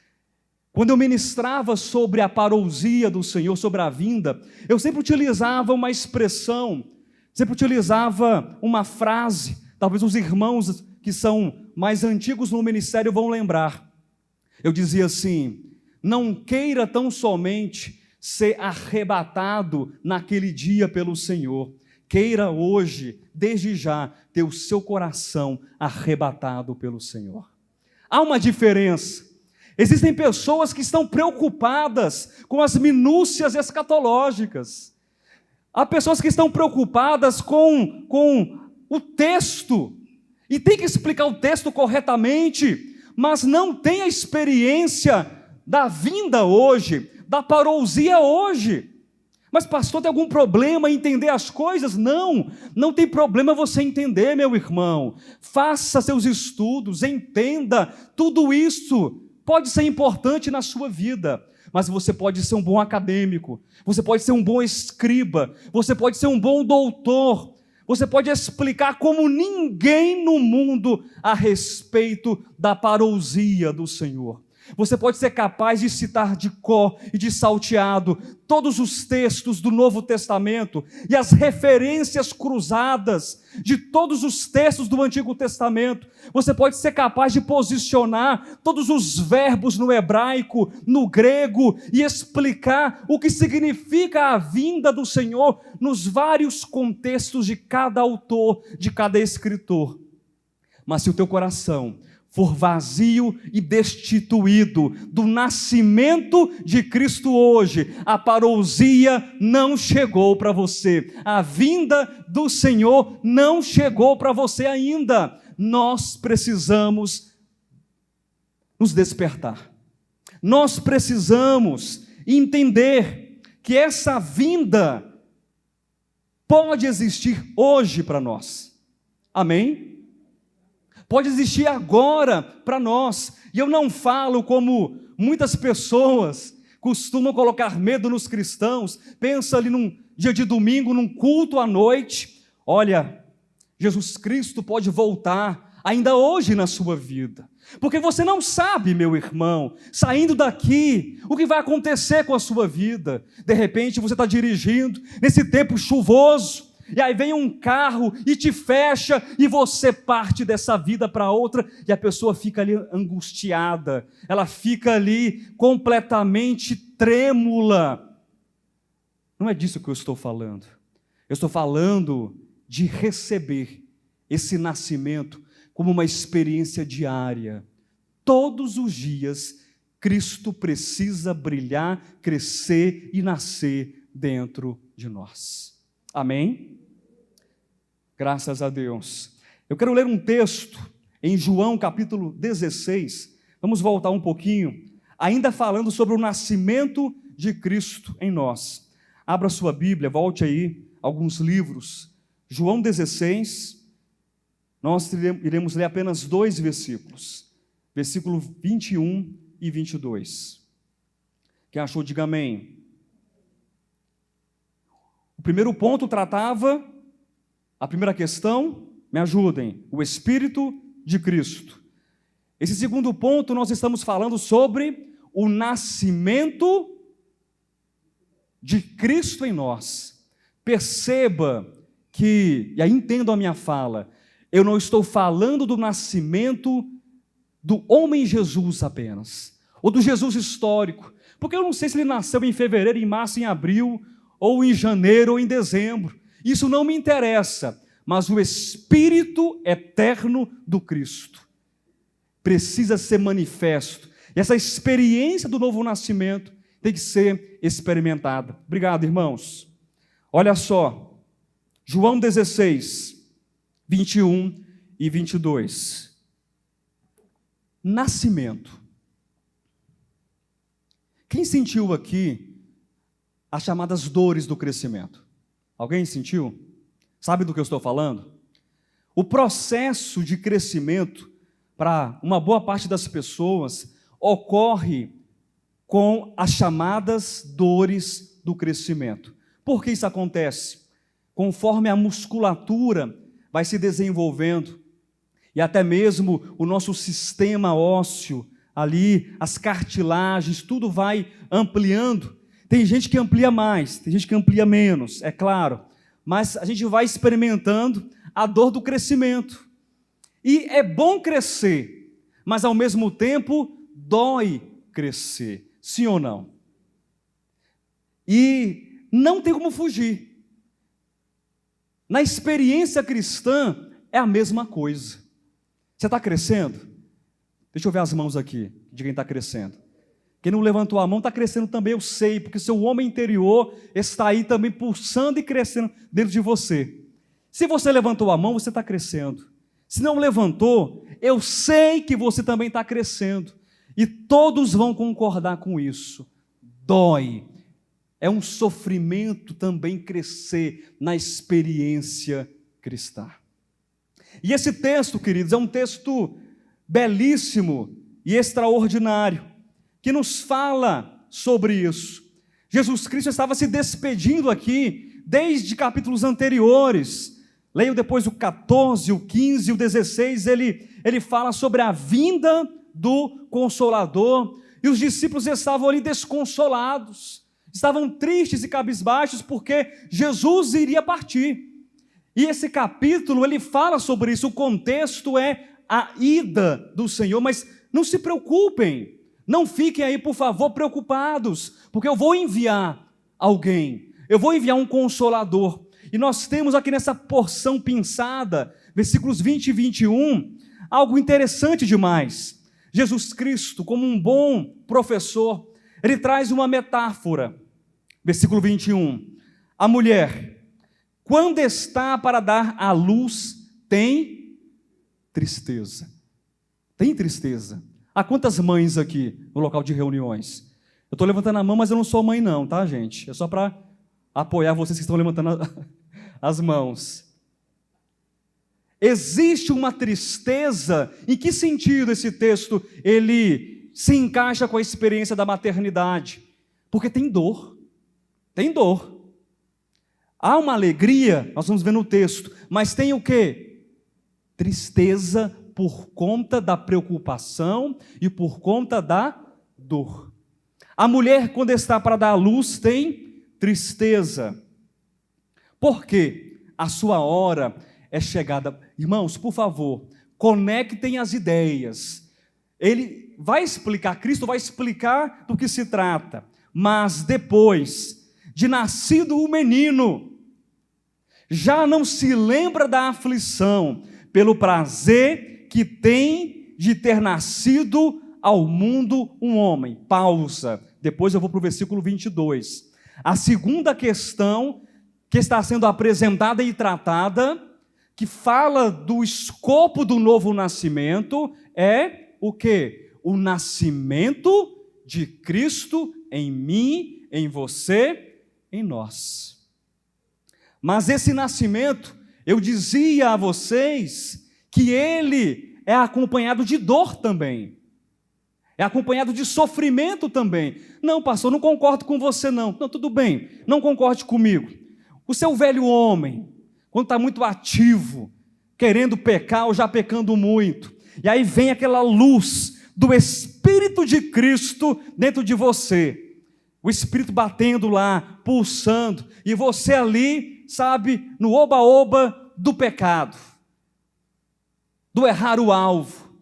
quando eu ministrava sobre a parousia do Senhor, sobre a vinda, eu sempre utilizava uma expressão, sempre utilizava uma frase, talvez os irmãos que são mais antigos no ministério vão lembrar. Eu dizia assim: não queira tão somente ser arrebatado naquele dia pelo Senhor, queira hoje, desde já, ter o seu coração arrebatado pelo Senhor. Há uma diferença. Existem pessoas que estão preocupadas com as minúcias escatológicas. Há pessoas que estão preocupadas com o texto, e tem que explicar o texto corretamente, mas não tem a experiência da vinda hoje, da parousia hoje. Mas pastor, tem algum problema em entender as coisas? Não, não tem problema você entender, meu irmão. Faça seus estudos, entenda, tudo isso pode ser importante na sua vida, mas você pode ser um bom acadêmico, você pode ser um bom escriba, você pode ser um bom doutor, você pode explicar como ninguém no mundo a respeito da parousia do Senhor. Você pode ser capaz de citar de cor e de salteado todos os textos do Novo Testamento e as referências cruzadas de todos os textos do Antigo Testamento. Você pode ser capaz de posicionar todos os verbos no hebraico, no grego, e explicar o que significa a vinda do Senhor nos vários contextos de cada autor, de cada escritor. Mas se o teu coração for vazio e destituído do nascimento de Cristo hoje, a parousia não chegou para você, a vinda do Senhor não chegou para você ainda. Nós precisamos nos despertar, nós precisamos entender que essa vinda pode existir hoje para nós, amém? Pode existir agora para nós, e eu não falo como muitas pessoas costumam colocar medo nos cristãos. Pensa ali num dia de domingo, num culto à noite, olha, Jesus Cristo pode voltar ainda hoje na sua vida, porque você não sabe, meu irmão, saindo daqui, o que vai acontecer com a sua vida. De repente você está dirigindo, nesse tempo chuvoso, e aí vem um carro e te fecha, e você parte dessa vida para outra, e a pessoa fica ali angustiada, ela fica ali completamente trêmula. Não é disso que eu estou falando. Eu estou falando de receber esse nascimento como uma experiência diária. Todos os dias, Cristo precisa brilhar, crescer e nascer dentro de nós. Amém? Graças a Deus. Eu quero ler um texto em João capítulo 16. Vamos voltar um pouquinho, ainda falando sobre o nascimento de Cristo em nós. Abra sua Bíblia, volte aí alguns livros. João 16, nós iremos ler apenas 2 versículos. Versículo 21 e 22. Quem achou, diga amém. O primeiro ponto tratava, a primeira questão, me ajudem, o Espírito de Cristo. Esse segundo ponto, nós estamos falando sobre o nascimento de Cristo em nós. Perceba que, e aí entendo a minha fala, eu não estou falando do nascimento do homem Jesus apenas, ou do Jesus histórico, porque eu não sei se ele nasceu em fevereiro, em março, em abril, ou em janeiro, ou em dezembro. Isso não me interessa, mas o Espírito eterno do Cristo. precisa ser manifesto. E essa experiência do novo nascimento tem que ser experimentada. Obrigado, irmãos. Olha só, João 16, 21 e 22. Nascimento. Quem sentiu aqui as chamadas dores do crescimento? Alguém sentiu? Sabe do que eu estou falando? O processo de crescimento, para uma boa parte das pessoas, ocorre com as chamadas dores do crescimento. Por que isso acontece? Conforme a musculatura vai se desenvolvendo, e até mesmo o nosso sistema ósseo, ali, as cartilagens, tudo vai ampliando. Tem gente que amplia mais, tem gente que amplia menos, é claro, mas a gente vai experimentando a dor do crescimento. E é bom crescer, mas ao mesmo tempo dói crescer, sim ou não? E não tem como fugir. Na experiência cristã é a mesma coisa. Você está crescendo? Deixa eu ver as mãos aqui, de quem está crescendo. Quem não levantou a mão está crescendo também, eu sei, porque seu homem interior está aí também pulsando e crescendo dentro de você. Se você levantou a mão, você está crescendo. Se não levantou, eu sei que você também está crescendo. E todos vão concordar com isso. Dói. É um sofrimento também crescer na experiência cristã. E esse texto, queridos, é um texto belíssimo e extraordinário, que nos fala sobre isso. Jesus Cristo estava se despedindo aqui, desde capítulos anteriores. Leio depois o 14, o 15 e o 16, ele fala sobre a vinda do Consolador, e os discípulos estavam ali desconsolados, estavam tristes e cabisbaixos, porque Jesus iria partir. E esse capítulo, ele fala sobre isso, o contexto é a ida do Senhor, mas não se preocupem, não fiquem aí, por favor, preocupados, porque eu vou enviar alguém, eu vou enviar um Consolador. E nós temos aqui nessa porção pinçada, versículos 20 e 21, algo interessante demais. Jesus Cristo, como um bom professor, ele traz uma metáfora. Versículo 21. A mulher, quando está para dar à luz, tem tristeza. Tem tristeza. Há quantas mães aqui no local de reuniões? Eu estou levantando a mão, mas eu não sou mãe não, tá, gente? É só para apoiar vocês que estão levantando as mãos. Existe uma tristeza. Em que sentido esse texto ele se encaixa com a experiência da maternidade? Porque tem dor. Tem dor. Há uma alegria, nós vamos ver no texto, mas tem o quê? Tristeza por conta da preocupação e por conta da dor. A mulher, quando está para dar à luz, tem tristeza. Por quê? A sua hora é chegada. Irmãos, por favor, conectem as ideias. Ele vai explicar, Cristo vai explicar do que se trata. Mas depois de nascido o menino, já não se lembra da aflição, pelo prazer que tem de ter nascido ao mundo um homem. Pausa. Depois eu vou para o versículo 22. A segunda questão que está sendo apresentada e tratada, que fala do escopo do novo nascimento, é o quê? O nascimento de Cristo em mim, em você, em nós. Mas esse nascimento, eu dizia a vocês, que ele é acompanhado de dor também. É acompanhado de sofrimento também. Não, pastor, não concordo com você não. Não, tudo bem, não concorde comigo. O seu velho homem, quando está muito ativo, querendo pecar ou já pecando muito, e aí vem aquela luz do Espírito de Cristo dentro de você, o Espírito batendo lá, pulsando, e você ali, sabe, no oba-oba do pecado, do errar o alvo.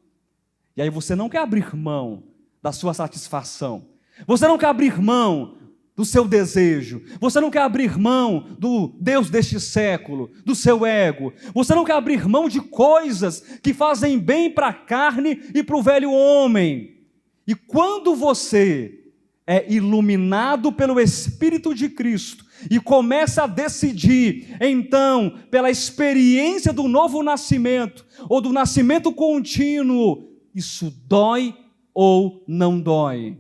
E aí você não quer abrir mão da sua satisfação, você não quer abrir mão do seu desejo. Você não quer abrir mão do Deus deste século, do seu ego. Você não quer abrir mão de coisas que fazem bem para a carne e para o velho homem. E quando você é iluminado pelo Espírito de Cristo e começa a decidir, então, pela experiência do novo nascimento, ou do nascimento contínuo, isso dói ou não dói?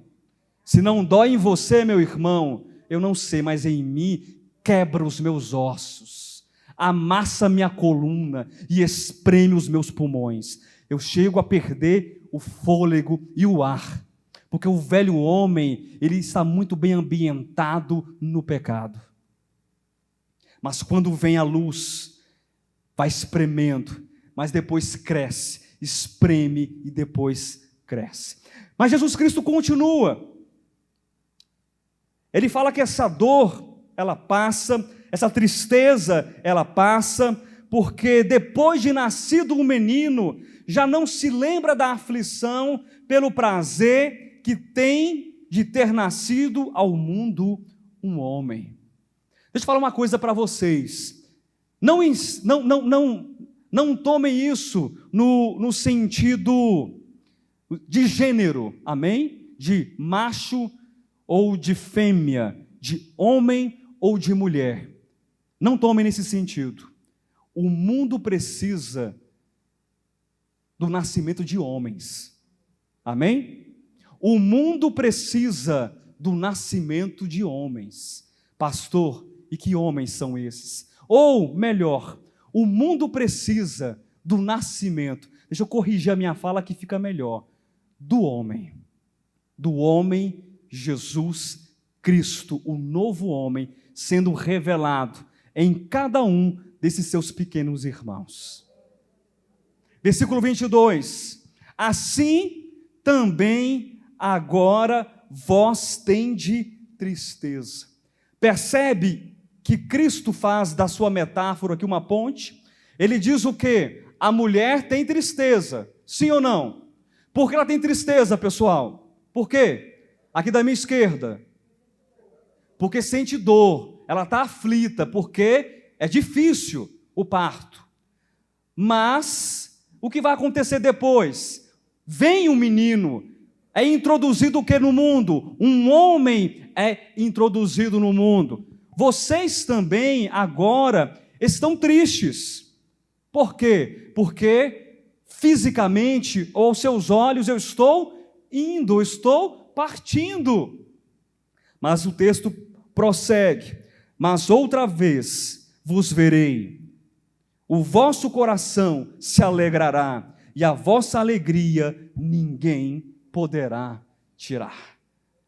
Se não dói em você, meu irmão, eu não sei, mas em mim quebra os meus ossos, amassa minha coluna e espreme os meus pulmões. Eu chego a perder o fôlego e o ar, porque o velho homem, ele está muito bem ambientado no pecado. Mas quando vem a luz, vai espremendo, mas depois cresce, espreme e depois cresce. Mas Jesus Cristo continua. Ele fala que essa dor, ela passa, essa tristeza, ela passa, porque depois de nascido um menino, já não se lembra da aflição pelo prazer que tem de ter nascido ao mundo um homem. Deixa eu falar uma coisa para vocês. Não tomem isso no sentido de gênero, amém? De macho ou de fêmea, de homem ou de mulher. Não tomem nesse sentido. O mundo precisa do nascimento de homens. Amém? O mundo precisa do nascimento de homens. Pastor, e que homens são esses? Ou, melhor, o mundo precisa do nascimento. Deixa eu corrigir a minha fala que fica melhor. Do homem. Do homem Jesus Cristo, o novo homem, sendo revelado em cada um desses seus pequenos irmãos. Versículo 22. Assim também agora vós tende tristeza. Percebe que Cristo faz da sua metáfora aqui uma ponte? Ele diz o quê? A mulher tem tristeza, sim ou não? Por que ela tem tristeza, pessoal? Por quê? Aqui da minha esquerda. Porque sente dor, ela está aflita, porque é difícil o parto. Mas, o que vai acontecer depois? Vem um menino, é introduzido o que no mundo? Um homem é introduzido no mundo. Vocês também agora estão tristes. Por quê? Porque fisicamente, ou aos seus olhos, eu estou partindo. Mas o texto prossegue. Mas outra vez vos verei. O vosso coração se alegrará, e a vossa alegria ninguém poderá tirar.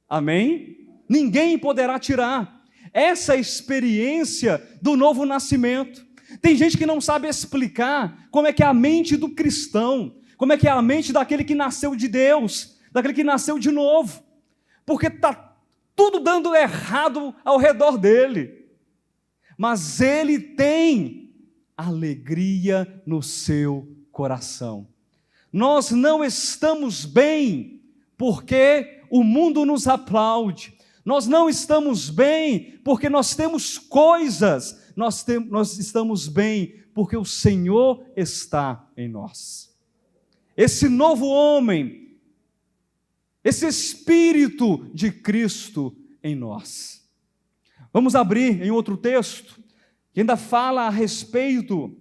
Amém? Ninguém poderá tirar. Essa é a experiência do novo nascimento. Tem gente que não sabe explicar como é que é a mente do cristão, como é que é a mente daquele que nasceu de Deus, daquele que nasceu de novo, porque está tudo dando errado ao redor dele, mas ele tem alegria no seu coração. Nós não estamos bem porque o mundo nos aplaude, nós não estamos bem porque nós temos coisas, nós estamos bem porque o Senhor está em nós. Esse novo homem, esse Espírito de Cristo em nós. Vamos abrir em outro texto, que ainda fala a respeito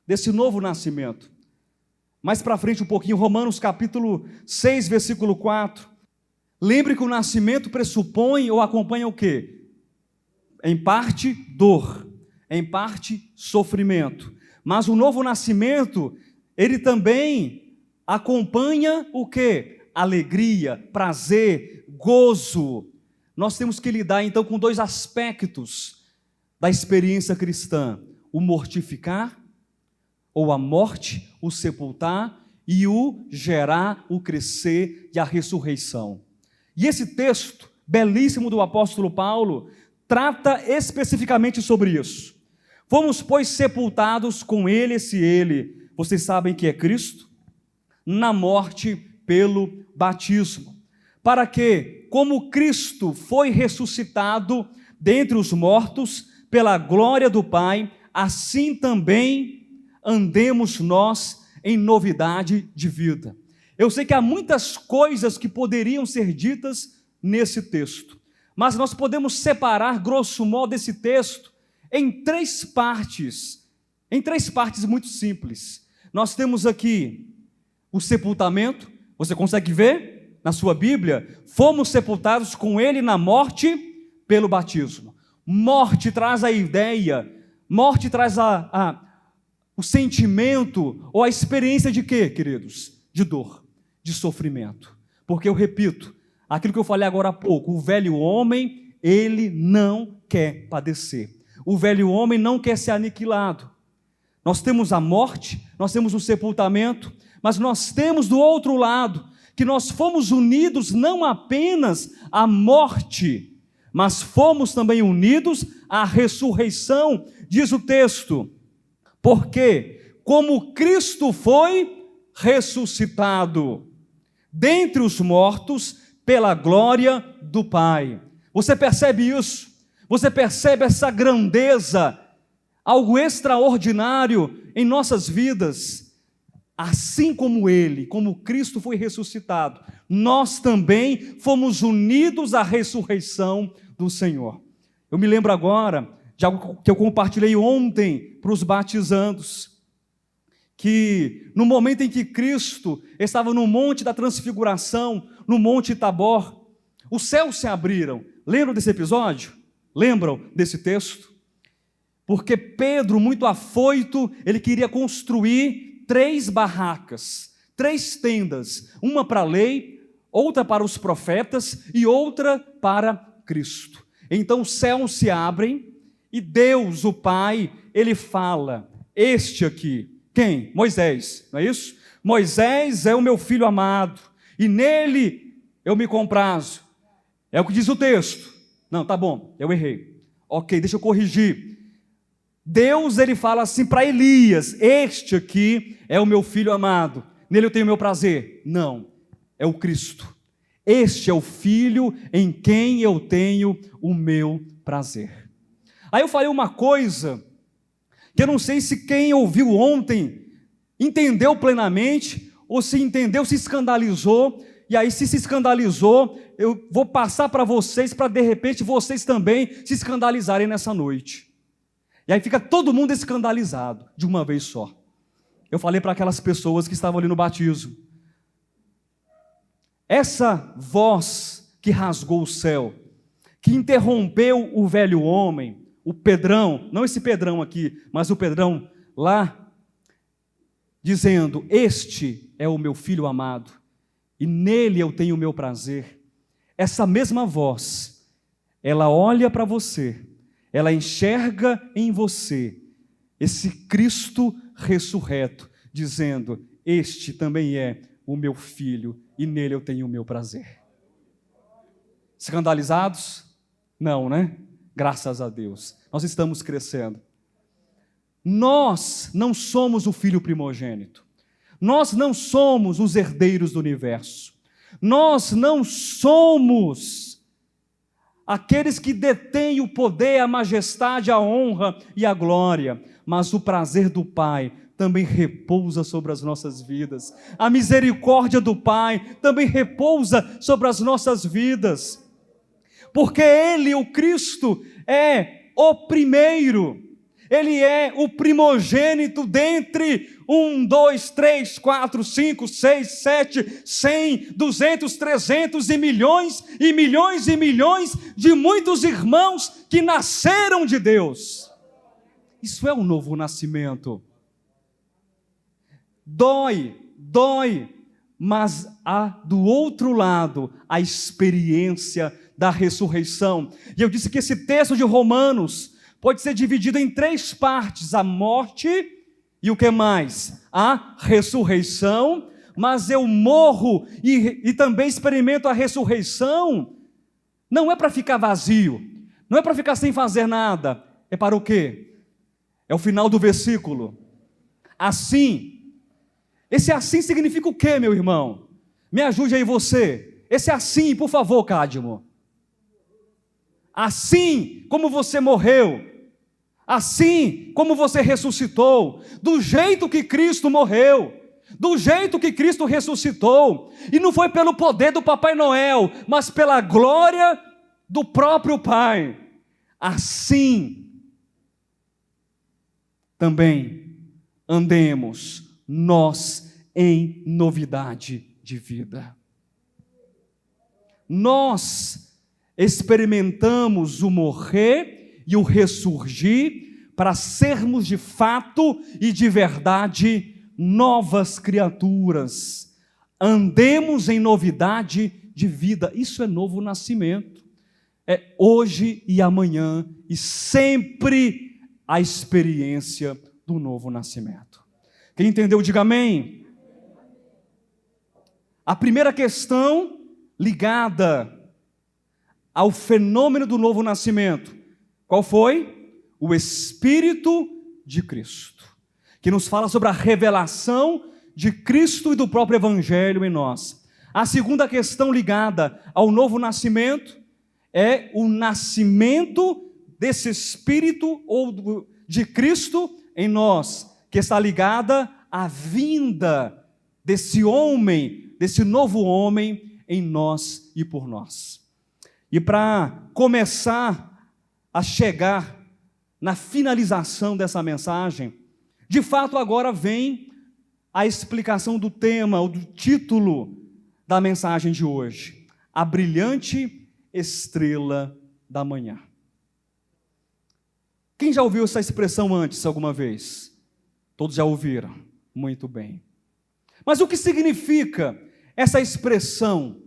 desse novo nascimento. Mais para frente um pouquinho, Romanos capítulo 6, versículo 4. Lembre que o nascimento pressupõe ou acompanha o quê? Em parte, dor, em parte, sofrimento. Mas o novo nascimento, ele também acompanha o quê? Alegria, prazer, gozo. Nós temos que lidar então com dois aspectos da experiência cristã: o mortificar, ou a morte, o sepultar, e o gerar, o crescer e a ressurreição. E esse texto belíssimo do apóstolo Paulo trata especificamente sobre isso. Fomos, pois, sepultados com ele, vocês sabem que é Cristo, na morte pelo batismo, para que, como Cristo foi ressuscitado dentre os mortos pela glória do Pai, assim também andemos nós em novidade de vida. Eu sei que há muitas coisas que poderiam ser ditas nesse texto, mas nós podemos separar, grosso modo, esse texto em três partes muito simples. Nós temos aqui o sepultamento, você consegue ver na sua Bíblia? Fomos sepultados com Ele na morte pelo batismo. Morte traz a ideia, morte traz o sentimento ou a experiência de quê, queridos? De dor, de sofrimento. Porque eu repito, aquilo que eu falei agora há pouco, o velho homem, ele não quer padecer. O velho homem não quer ser aniquilado. Nós temos a morte, nós temos o sepultamento, mas nós temos do outro lado, que nós fomos unidos não apenas à morte, mas fomos também unidos à ressurreição, diz o texto. Porque, como Cristo foi ressuscitado dentre os mortos pela glória do Pai. Você percebe isso? Você percebe essa grandeza, algo extraordinário em nossas vidas? Assim como Ele, como Cristo foi ressuscitado, nós também fomos unidos à ressurreição do Senhor. Eu me lembro agora de algo que eu compartilhei ontem para os batizandos, que no momento em que Cristo estava no Monte da Transfiguração, no Monte Tabor, os céus se abriram. Lembram desse episódio? Lembram desse texto? Porque Pedro, muito afoito, ele queria construir 3 barracas, 3 tendas, uma para a lei, outra para os profetas e outra para Cristo. Então os céus se abrem e Deus, o Pai, ele fala, este aqui, quem? Moisés, não é isso? Moisés é o meu filho amado e nele eu me comprazo. É o que diz o texto. Não, tá bom, eu errei. Ok, deixa eu corrigir. Deus, ele fala assim para Elias, este aqui é o meu filho amado, nele eu tenho o meu prazer. Não, é o Cristo. Este é o Filho em quem eu tenho o meu prazer. Aí eu falei uma coisa, que eu não sei se quem ouviu ontem entendeu plenamente, ou se entendeu, se escandalizou, e aí se escandalizou, eu vou passar para vocês, para de repente vocês também se escandalizarem nessa noite. E aí fica todo mundo escandalizado, de uma vez só. Eu falei para aquelas pessoas que estavam ali no batismo, essa voz que rasgou o céu, que interrompeu o velho homem, o Pedrão, não esse Pedrão aqui, mas o Pedrão lá, dizendo, este é o meu filho amado, e nele eu tenho o meu prazer. Essa mesma voz, ela olha para você, ela enxerga em você esse Cristo ressurreto, dizendo, este também é o meu filho, e nele eu tenho o meu prazer. Escandalizados? Não, né? Graças a Deus, nós estamos crescendo. Nós não somos o filho primogênito, nós não somos os herdeiros do universo, nós não somos aqueles que detêm o poder, a majestade, a honra e a glória, mas o prazer do Pai também repousa sobre as nossas vidas, a misericórdia do Pai também repousa sobre as nossas vidas, porque Ele, o Cristo, é o primeiro, Ele é o primogênito dentre 1, 2, 3, 4, 5, 6, 7, 100, 200, 300 e milhões e milhões e milhões de muitos irmãos que nasceram de Deus. Isso é um novo nascimento. Dói, mas há do outro lado a experiência da ressurreição. E eu disse que esse texto de Romanos pode ser dividido em 3 partes, a morte e o que mais? A ressurreição, mas eu morro e também experimento a ressurreição, não é para ficar vazio, não é para ficar sem fazer nada, é para o quê? É o final do versículo. Assim, esse assim significa o quê, meu irmão? Me ajude aí você. Esse assim, por favor, Cádimo. Assim como você morreu, assim como você ressuscitou, do jeito que Cristo morreu, do jeito que Cristo ressuscitou, e não foi pelo poder do Papai Noel, mas pela glória do próprio Pai. Assim também andemos nós em novidade de vida. Nós experimentamos o morrer e o ressurgir para sermos de fato e de verdade novas criaturas. Andemos em novidade de vida. Isso é novo nascimento. É hoje e amanhã e sempre a experiência do novo nascimento. Quem entendeu, diga amém. A primeira questão ligada ao fenômeno do novo nascimento, qual foi? O Espírito de Cristo, que nos fala sobre a revelação de Cristo e do próprio Evangelho em nós. A segunda questão ligada ao novo nascimento é o nascimento desse Espírito ou de Cristo em nós, que está ligada à vinda desse homem, desse novo homem em nós e por nós. E para começar a chegar na finalização dessa mensagem, de fato agora vem a explicação do tema, ou do título da mensagem de hoje: a brilhante estrela da manhã. Quem já ouviu essa expressão antes alguma vez? Todos já ouviram? Muito bem. Mas o que significa essa expressão,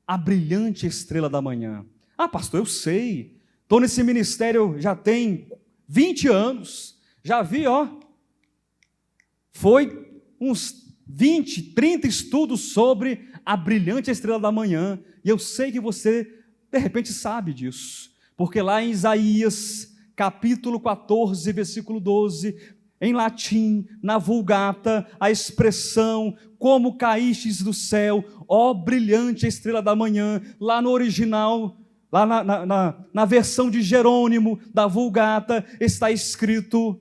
a brilhante estrela da manhã? Ah, pastor, eu sei, estou nesse ministério já tem 20 anos, já vi, foi uns 20, 30 estudos sobre a brilhante estrela da manhã, e eu sei que você, de repente, sabe disso, porque lá em Isaías, capítulo 14, versículo 12, em latim, na Vulgata, a expressão, como caístes do céu, ó brilhante estrela da manhã, lá no original, lá na versão de Jerônimo, da Vulgata, está escrito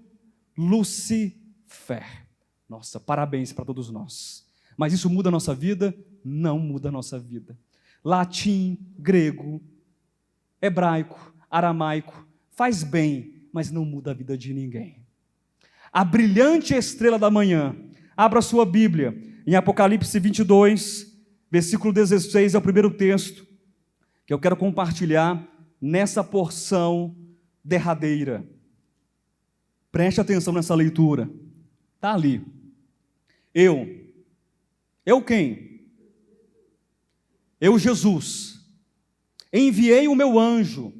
Lucifer. Nossa, parabéns para todos nós. Mas isso muda a nossa vida? Não muda a nossa vida. Latim, grego, hebraico, aramaico, faz bem, mas não muda a vida de ninguém. A brilhante estrela da manhã. Abra sua Bíblia, em Apocalipse 22, versículo 16, é o primeiro texto que eu quero compartilhar nessa porção derradeira. Preste atenção nessa leitura. Está ali. Eu quem? Eu, Jesus, enviei o meu anjo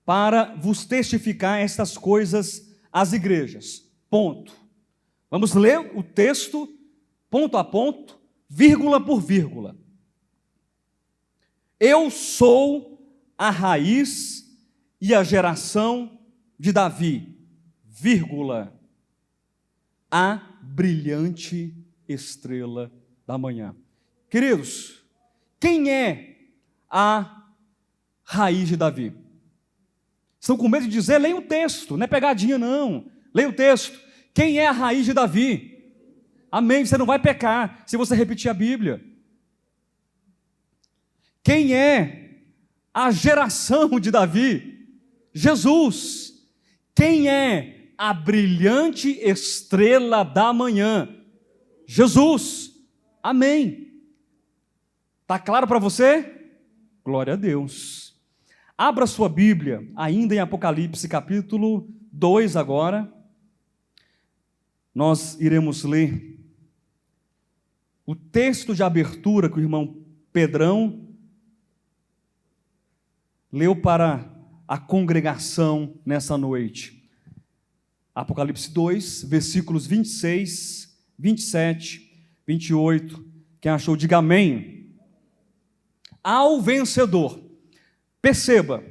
para vos testificar estas coisas às igrejas. Ponto. Vamos ler o texto, ponto a ponto, vírgula por vírgula. Eu sou a raiz e a geração de Davi, vírgula, a brilhante estrela da manhã. Queridos, quem é a raiz de Davi? Estão com medo de dizer? Leia o texto, não é pegadinha não. Leia o texto. Quem é a raiz de Davi? Amém, você não vai pecar se você repetir a Bíblia. Quem é a geração de Davi? Jesus. Quem é a brilhante estrela da manhã? Jesus. Amém. Está claro para você? Glória a Deus. Abra sua Bíblia, ainda em Apocalipse capítulo 2 agora. Nós iremos ler o texto de abertura que o irmão Pedrão leu para a congregação nessa noite. Apocalipse 2, versículos 26, 27, 28. Quem achou, diga amém. Ao vencedor. Perceba,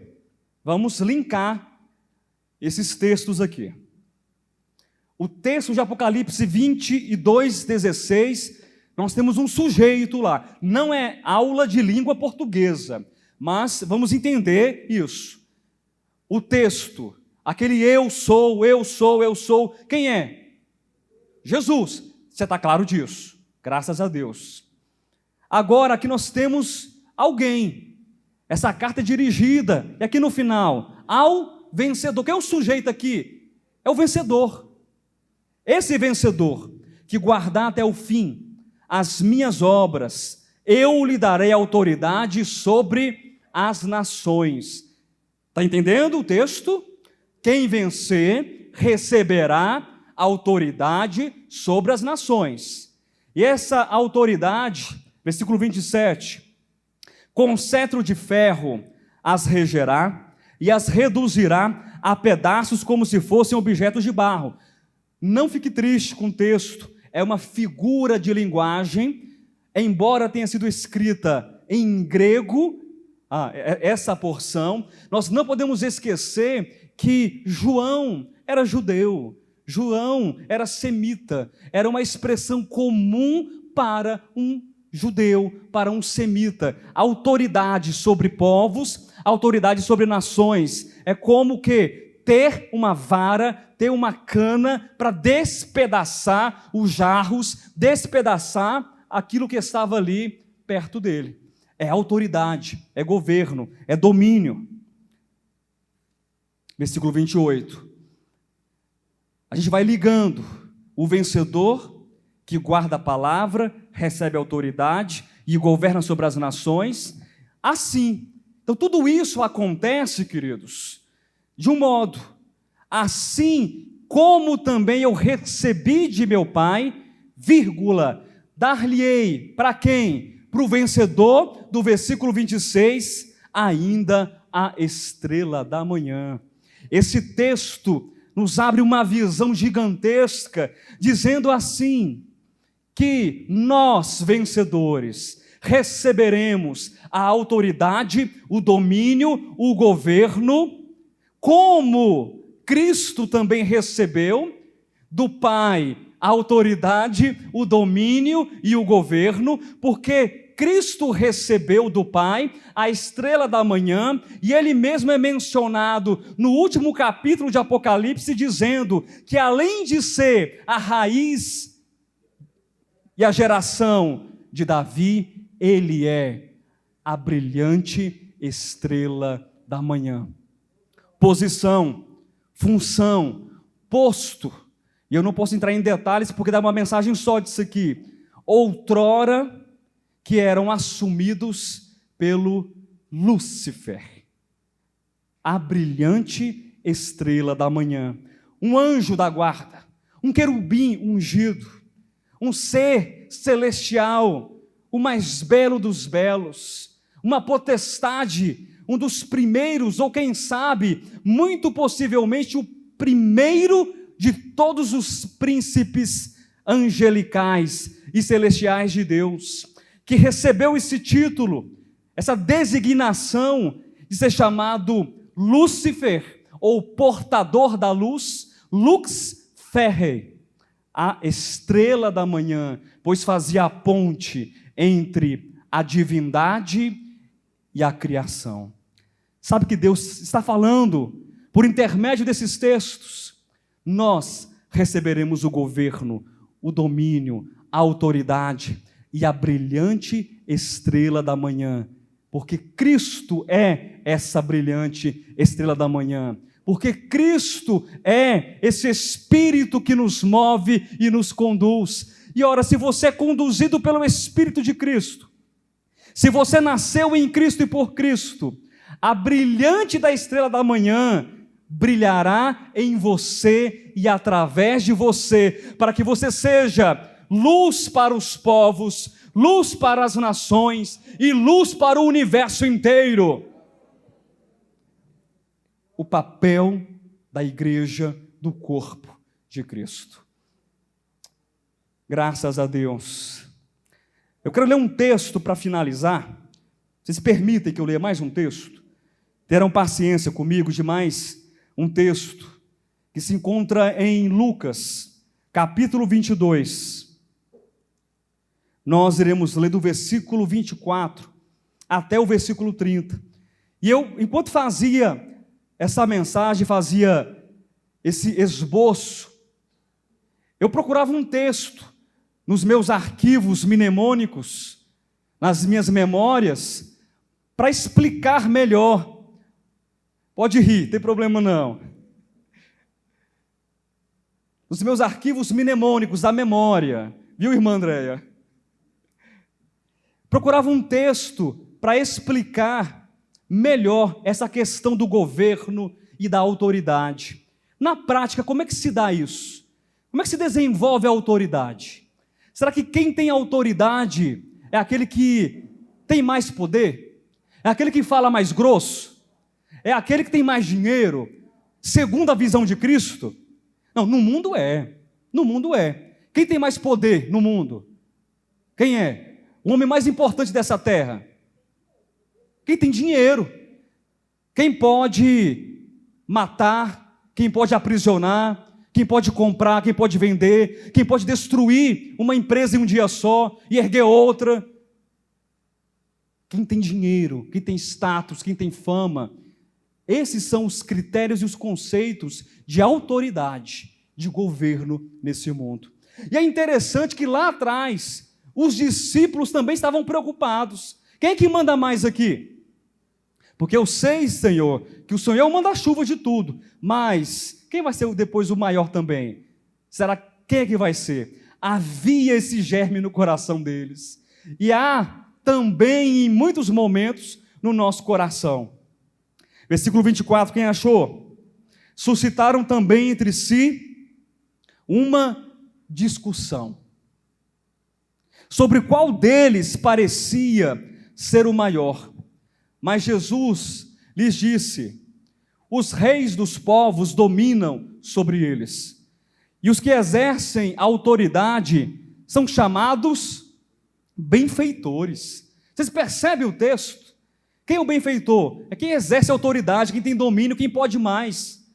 vamos linkar esses textos aqui. O texto de Apocalipse 22, 16 nós temos um sujeito lá. Não é aula de língua portuguesa, mas vamos entender isso. O texto, aquele eu sou, quem é? Jesus. Você está claro disso? Graças a Deus. Agora aqui nós temos alguém. Essa carta é dirigida, e aqui no final, ao vencedor. Quem é o sujeito aqui? É o vencedor. Esse vencedor que guardar até o fim as minhas obras, eu lhe darei autoridade sobre as nações. Está entendendo o texto? Quem vencer receberá autoridade sobre as nações. E essa autoridade, versículo 27, com cetro de ferro as regerá e as reduzirá a pedaços como se fossem objetos de barro. Não fique triste com o texto, é uma figura de linguagem, embora tenha sido escrita em grego, essa porção, nós não podemos esquecer que João era judeu, João era semita, era uma expressão comum para um judeu, para um semita. Autoridade sobre povos, autoridade sobre nações. É como que ter uma vara, ter uma cana para despedaçar os jarros, despedaçar aquilo que estava ali perto dele. É autoridade, é governo, é domínio. Versículo 28. A gente vai ligando. O vencedor que guarda a palavra, recebe autoridade e governa sobre as nações. Assim. Então tudo isso acontece, queridos, de um modo. Assim como também eu recebi de meu Pai, vírgula, dar-lhe-ei para quem? Para o vencedor, do versículo 26, ainda a estrela da manhã. Esse texto nos abre uma visão gigantesca, dizendo assim, que nós, vencedores, receberemos a autoridade, o domínio, o governo, como Cristo também recebeu do Pai a autoridade, o domínio e o governo, porque Cristo recebeu do Pai a estrela da manhã, e ele mesmo é mencionado no último capítulo de Apocalipse, dizendo que além de ser a raiz e a geração de Davi, ele é a brilhante estrela da manhã. Posição, função, posto, e eu não posso entrar em detalhes porque dá uma mensagem só disso aqui. Outrora, que eram assumidos pelo Lúcifer, a brilhante estrela da manhã, um anjo da guarda, um querubim ungido, um ser celestial, o mais belo dos belos, uma potestade, um dos primeiros, ou quem sabe, muito possivelmente o primeiro de todos os príncipes angelicais e celestiais de Deus, que recebeu esse título, essa designação de ser chamado Lúcifer, ou portador da luz, Lux Ferrei, a estrela da manhã, pois fazia a ponte entre a divindade e a criação. Sabe que Deus está falando, por intermédio desses textos, nós receberemos o governo, o domínio, a autoridade e a brilhante estrela da manhã, porque Cristo é essa brilhante estrela da manhã, porque Cristo é esse Espírito que nos move e nos conduz. E ora, se você é conduzido pelo Espírito de Cristo, se você nasceu em Cristo e por Cristo, a brilhante da estrela da manhã brilhará em você e através de você, para que você seja luz para os povos, luz para as nações e luz para o universo inteiro. O papel da igreja do corpo de Cristo. Graças a Deus. Eu quero ler um texto para finalizar. Vocês permitem que eu leia mais um texto? Terão paciência comigo de mais um texto que se encontra em Lucas, capítulo 22. nós iremos ler do versículo 24 até o versículo 30. E eu, enquanto fazia essa mensagem, fazia esse esboço, eu procurava um texto nos meus arquivos mnemônicos, nas minhas memórias, para explicar melhor. Pode rir, não tem problema não. Nos meus arquivos mnemônicos da memória, viu, irmã Andréia? Procurava um texto para explicar melhor essa questão do governo e da autoridade. Na prática, como é que se dá isso? Como é que se desenvolve a autoridade? Será que quem tem autoridade é aquele que tem mais poder? É aquele que fala mais grosso? É aquele que tem mais dinheiro? Segundo a visão de Cristo? Não, no mundo é. No mundo é. Quem tem mais poder no mundo? Quem é? O homem mais importante dessa terra? Quem tem dinheiro? Quem pode matar? Quem pode aprisionar? Quem pode comprar? Quem pode vender? Quem pode destruir uma empresa em um dia só e erguer outra? Quem tem dinheiro? Quem tem status? Quem tem fama? Esses são os critérios e os conceitos de autoridade, de governo nesse mundo. E é interessante que lá atrás, os discípulos também estavam preocupados. Quem é que manda mais aqui? Porque eu sei, Senhor, que o Senhor manda a chuva de tudo, mas quem vai ser depois o maior também? Será quem é que vai ser? Havia esse germe no coração deles. E há também em muitos momentos no nosso coração. Versículo 24, quem achou? Suscitaram também entre si uma discussão sobre qual deles parecia ser o maior. Mas Jesus lhes disse: os reis dos povos dominam sobre eles, e os que exercem autoridade são chamados benfeitores. Vocês percebem o texto? Quem é o benfeitor? É quem exerce autoridade, quem tem domínio, quem pode mais.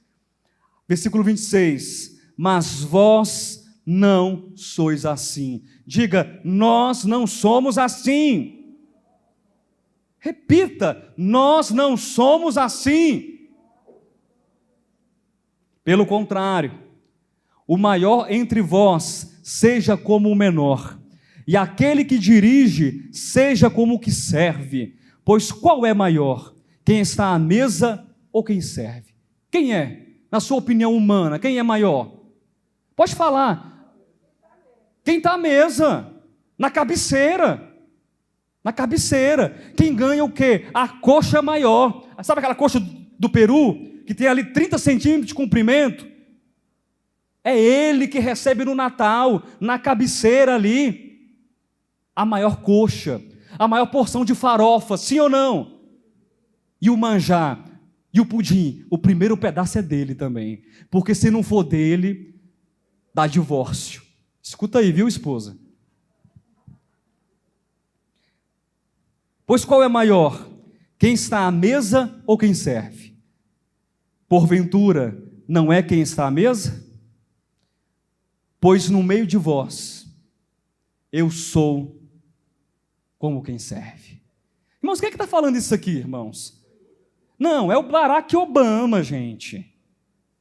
Versículo 26, mas vós não sois assim. Diga, nós não somos assim. Repita, nós não somos assim. Pelo contrário, o maior entre vós seja como o menor, e aquele que dirige seja como o que serve. Pois qual é maior? Quem está à mesa ou quem serve? Quem é? Na sua opinião humana, quem é maior? Pode falar. Quem está à mesa, na cabeceira. Na cabeceira. Quem ganha o quê? A coxa maior. Sabe aquela coxa do peru, que tem ali 30 centímetros de comprimento? É ele que recebe no Natal, na cabeceira ali, a maior coxa, a maior porção de farofa, sim ou não? E o manjar, e o pudim, o primeiro pedaço é dele também, porque se não for dele, dá divórcio. Escuta aí, viu, esposa? Pois qual é maior? Quem está à mesa ou quem serve? Porventura, não é quem está à mesa? Pois no meio de vós, eu sou como quem serve. Irmãos, quem é que está falando isso aqui, irmãos? Não, é o Barack Obama, gente.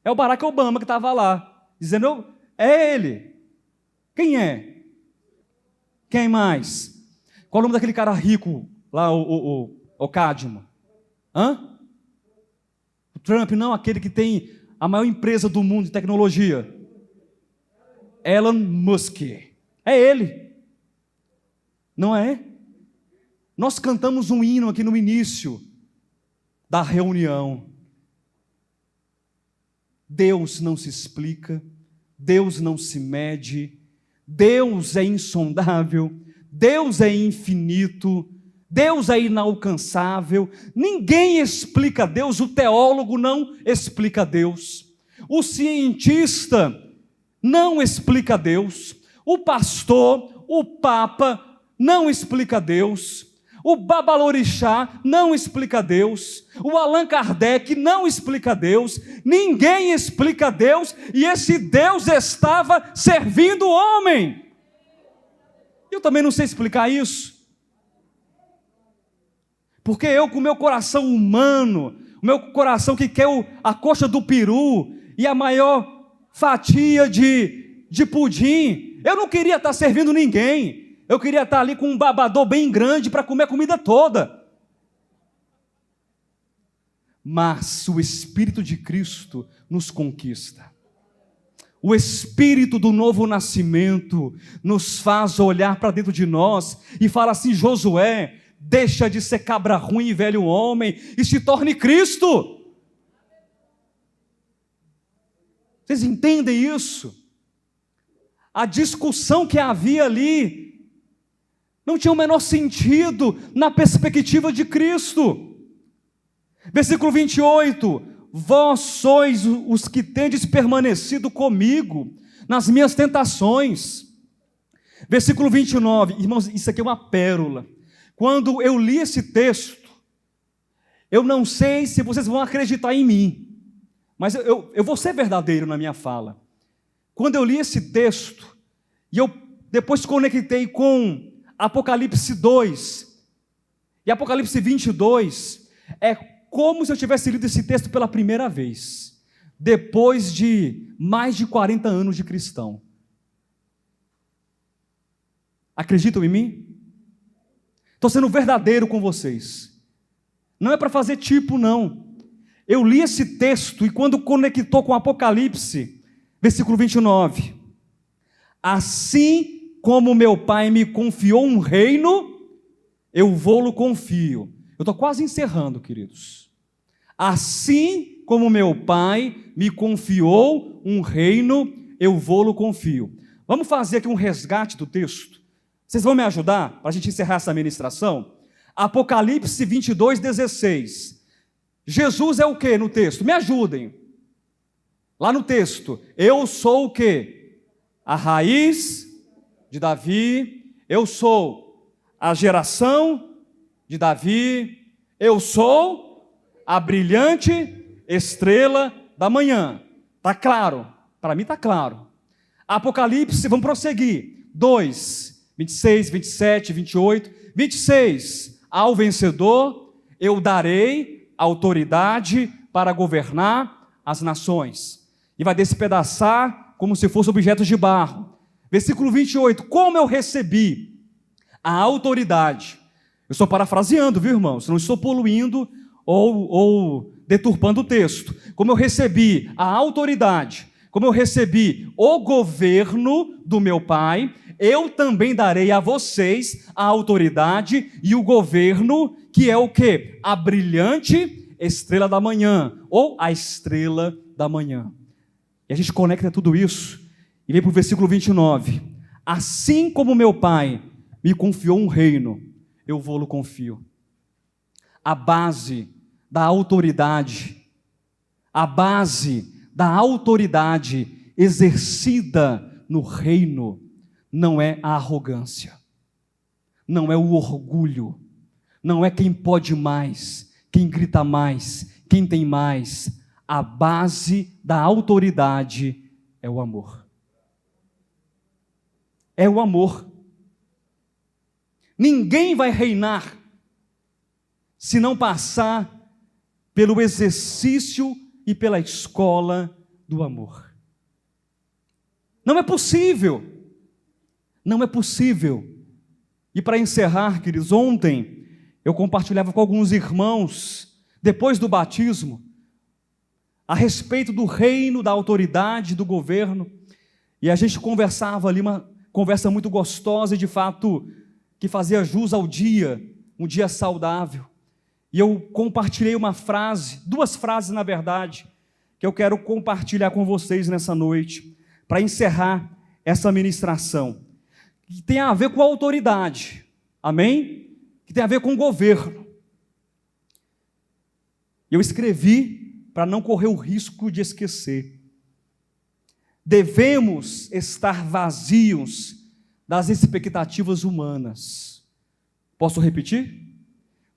É o Barack Obama que estava lá, dizendo, é ele. Quem é? Quem mais? Qual o nome daquele cara rico lá, o Cadmo? Hã? O Trump, não, aquele que tem a maior empresa do mundo de tecnologia. Elon Musk. É ele. Não é? Nós cantamos um hino aqui no início da reunião. Deus não se explica, Deus não se mede, Deus é insondável, Deus é infinito, Deus é inalcançável. Ninguém explica Deus, o teólogo não explica Deus, o cientista não explica Deus, o pastor, o papa não explica Deus, o Babalorixá não explica Deus, o Allan Kardec não explica Deus, ninguém explica Deus, e esse Deus estava servindo o homem. Eu também não sei explicar isso. Porque eu, com o meu coração humano, o meu coração que quer a coxa do peru e a maior fatia de pudim, eu não queria estar servindo ninguém. Eu queria estar ali com um babador bem grande para comer a comida toda. Mas o Espírito de Cristo nos conquista. O Espírito do novo nascimento nos faz olhar para dentro de nós e fala assim: Josué, deixa de ser cabra ruim e velho homem e se torne Cristo. Vocês entendem isso? A discussão que havia ali não tinha o menor sentido na perspectiva de Cristo. Versículo 28, vós sois os que tendes permanecido comigo nas minhas tentações. Versículo 29, irmãos, isso aqui é uma pérola. Quando eu li esse texto, eu não sei se vocês vão acreditar em mim, mas eu vou ser verdadeiro na minha fala. Quando eu li esse texto, e eu depois conectei com Apocalipse 2, e Apocalipse 22, é como se eu tivesse lido esse texto pela primeira vez, depois de mais de 40 anos de cristão. Acreditam em mim? Estou sendo verdadeiro com vocês. Não é para fazer tipo, não. Eu li esse texto e quando conectou com Apocalipse, versículo 29, assim como meu Pai me confiou um reino, eu vou-lo confio. Eu estou quase encerrando, queridos. Assim como meu Pai me confiou um reino, eu vou-lo confio. Vamos fazer aqui um resgate do texto. Vocês vão me ajudar para a gente encerrar essa ministração? Apocalipse 22, 16. Jesus é o que no texto? Me ajudem. Lá no texto, eu sou o que? A raiz de Davi, eu sou a geração de Davi, eu sou a brilhante estrela da manhã. Está claro? Para mim está claro. Apocalipse, vamos prosseguir. 2, 26, 27, 28. 26, ao vencedor eu darei autoridade para governar as nações. E vai despedaçar como se fosse objetos de barro. Versículo 28, como eu recebi a autoridade. Eu estou parafraseando, viu, irmãos? Não estou poluindo ou deturpando o texto. Como eu recebi a autoridade, como eu recebi o governo do meu Pai, eu também darei a vocês a autoridade e o governo, que é o quê? A brilhante estrela da manhã, ou a estrela da manhã. E a gente conecta tudo isso e vem para o versículo 29. Assim como meu Pai me confiou um reino, eu vou-lo confio. A base da autoridade, a base da autoridade exercida no reino, não é a arrogância, não é o orgulho, não é quem pode mais, quem grita mais, quem tem mais. A base da autoridade é o amor. É o amor. Ninguém vai reinar se não passar pelo exercício e pela escola do amor. Não é possível. Não é possível. E para encerrar, queridos, ontem eu compartilhava com alguns irmãos, depois do batismo, a respeito do reino, da autoridade, do governo, e a gente conversava ali, uma conversa muito gostosa e de fato que fazia jus ao dia, um dia saudável. E eu compartilhei uma frase, duas frases na verdade, que eu quero compartilhar com vocês nessa noite, para encerrar essa ministração, que tem a ver com a autoridade, amém? Que tem a ver com o governo. Eu escrevi para não correr o risco de esquecer. Devemos estar vazios das expectativas humanas. Posso repetir?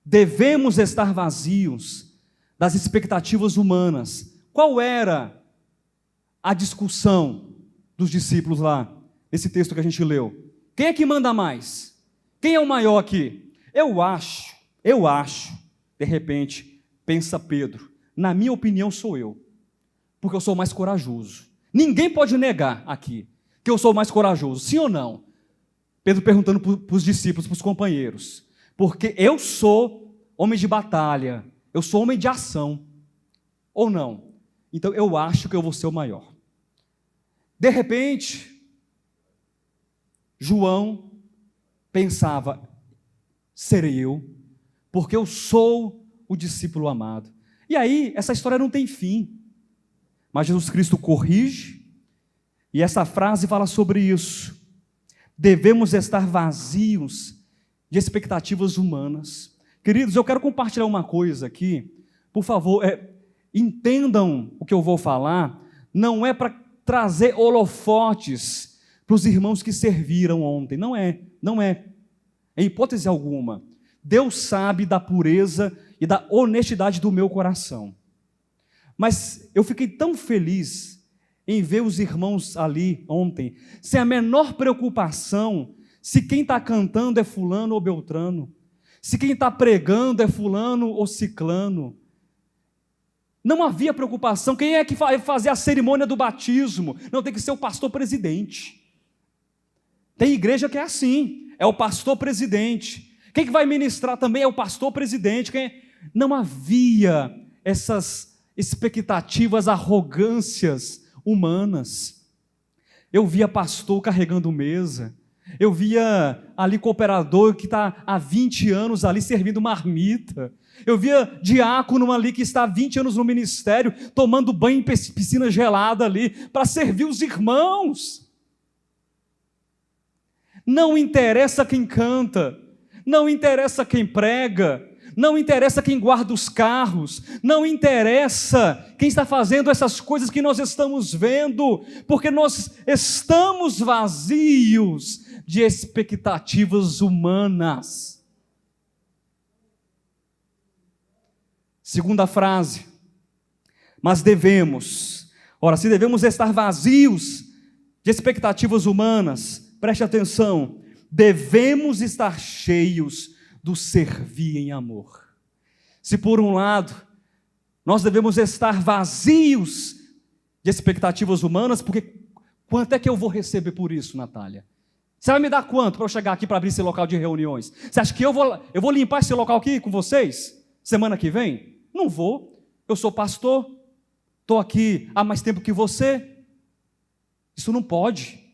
Devemos estar vazios das expectativas humanas. Qual era a discussão dos discípulos lá, nesse texto que a gente leu? Quem é que manda mais? Quem é o maior aqui? Eu acho, de repente, pensa Pedro, na minha opinião sou eu, porque eu sou mais corajoso. Ninguém pode negar aqui que eu sou mais corajoso, sim ou não? Pedro perguntando para os discípulos, para os companheiros, porque eu sou homem de batalha, eu sou homem de ação, ou não? Então eu acho que eu vou ser o maior. De repente, João pensava, serei eu, porque eu sou o discípulo amado. E aí, essa história não tem fim, mas Jesus Cristo corrige, e essa frase fala sobre isso. Devemos estar vazios de expectativas humanas. Queridos, eu quero compartilhar uma coisa aqui, por favor, entendam o que eu vou falar, não é para trazer holofotes para os irmãos que serviram ontem, não é, em hipótese alguma. Deus sabe da pureza e da honestidade do meu coração, mas eu fiquei tão feliz em ver os irmãos ali ontem, sem a menor preocupação se quem está cantando é fulano ou beltrano, se quem está pregando é fulano ou ciclano. Não havia preocupação, quem é que vai fazer a cerimônia do batismo? Não, tem que ser o pastor presidente. Tem igreja que é assim, é o pastor presidente. Quem que vai ministrar também é o pastor presidente. Não havia essas expectativas, arrogâncias humanas. Eu via pastor carregando mesa, eu via ali cooperador que está há 20 anos ali servindo marmita, eu via diácono ali que está há 20 anos no ministério, tomando banho em piscina gelada ali, para servir os irmãos. Não interessa quem canta, não interessa quem prega, não interessa quem guarda os carros, não interessa quem está fazendo essas coisas que nós estamos vendo, porque nós estamos vazios de expectativas humanas. Segunda frase, mas devemos, se devemos estar vazios de expectativas humanas, preste atenção, devemos estar cheios do servir em amor. Se por um lado, nós devemos estar vazios de expectativas humanas, porque quanto é que eu vou receber por isso, Natália? Você vai me dar quanto para eu chegar aqui para abrir esse local de reuniões? Você acha que eu vou limpar esse local aqui com vocês, semana que vem? Não vou, eu sou pastor, estou aqui há mais tempo que você, isso não pode,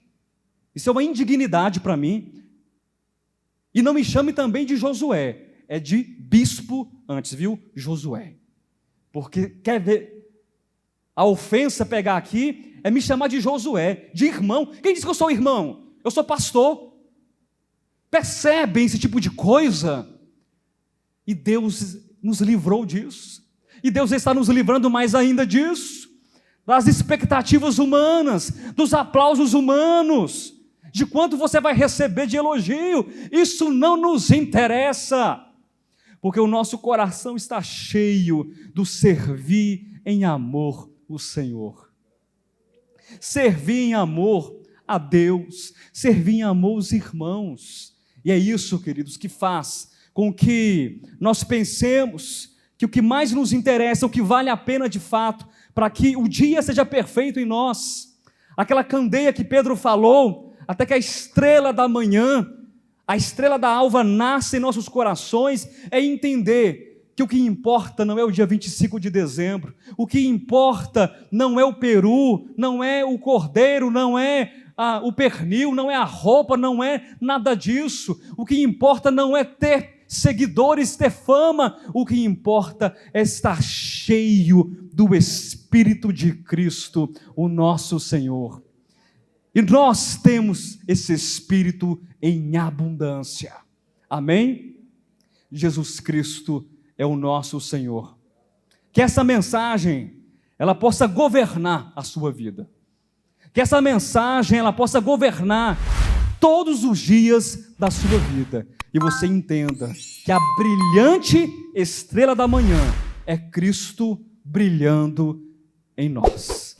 isso é uma indignidade para mim. E não me chame também de Josué, é de bispo antes, viu? Josué. Porque quer ver, a ofensa pegar aqui é me chamar de Josué, de irmão. Quem disse que eu sou irmão? Eu sou pastor. Percebem esse tipo de coisa? E Deus nos livrou disso. E Deus está nos livrando mais ainda disso. Das expectativas humanas, dos aplausos humanos, de quanto você vai receber de elogio, isso não nos interessa, porque o nosso coração está cheio do servir em amor o Senhor. Servir em amor a Deus, servir em amor os irmãos, e é isso, queridos, que faz com que nós pensemos que o que mais nos interessa, o que vale a pena de fato, para que o dia seja perfeito em nós, aquela candeia que Pedro falou, até que a estrela da manhã, a estrela da alva nasce em nossos corações, é entender que o que importa não é o dia 25 de dezembro, o que importa não é o peru, não é o cordeiro, não é o pernil, não é a roupa, não é nada disso, o que importa não é ter seguidores, ter fama, o que importa é estar cheio do Espírito de Cristo, o nosso Senhor. E nós temos esse Espírito em abundância. Amém? Jesus Cristo é o nosso Senhor. Que essa mensagem, ela possa governar a sua vida. Que essa mensagem, ela possa governar todos os dias da sua vida. E você entenda que a brilhante estrela da manhã é Cristo brilhando em nós.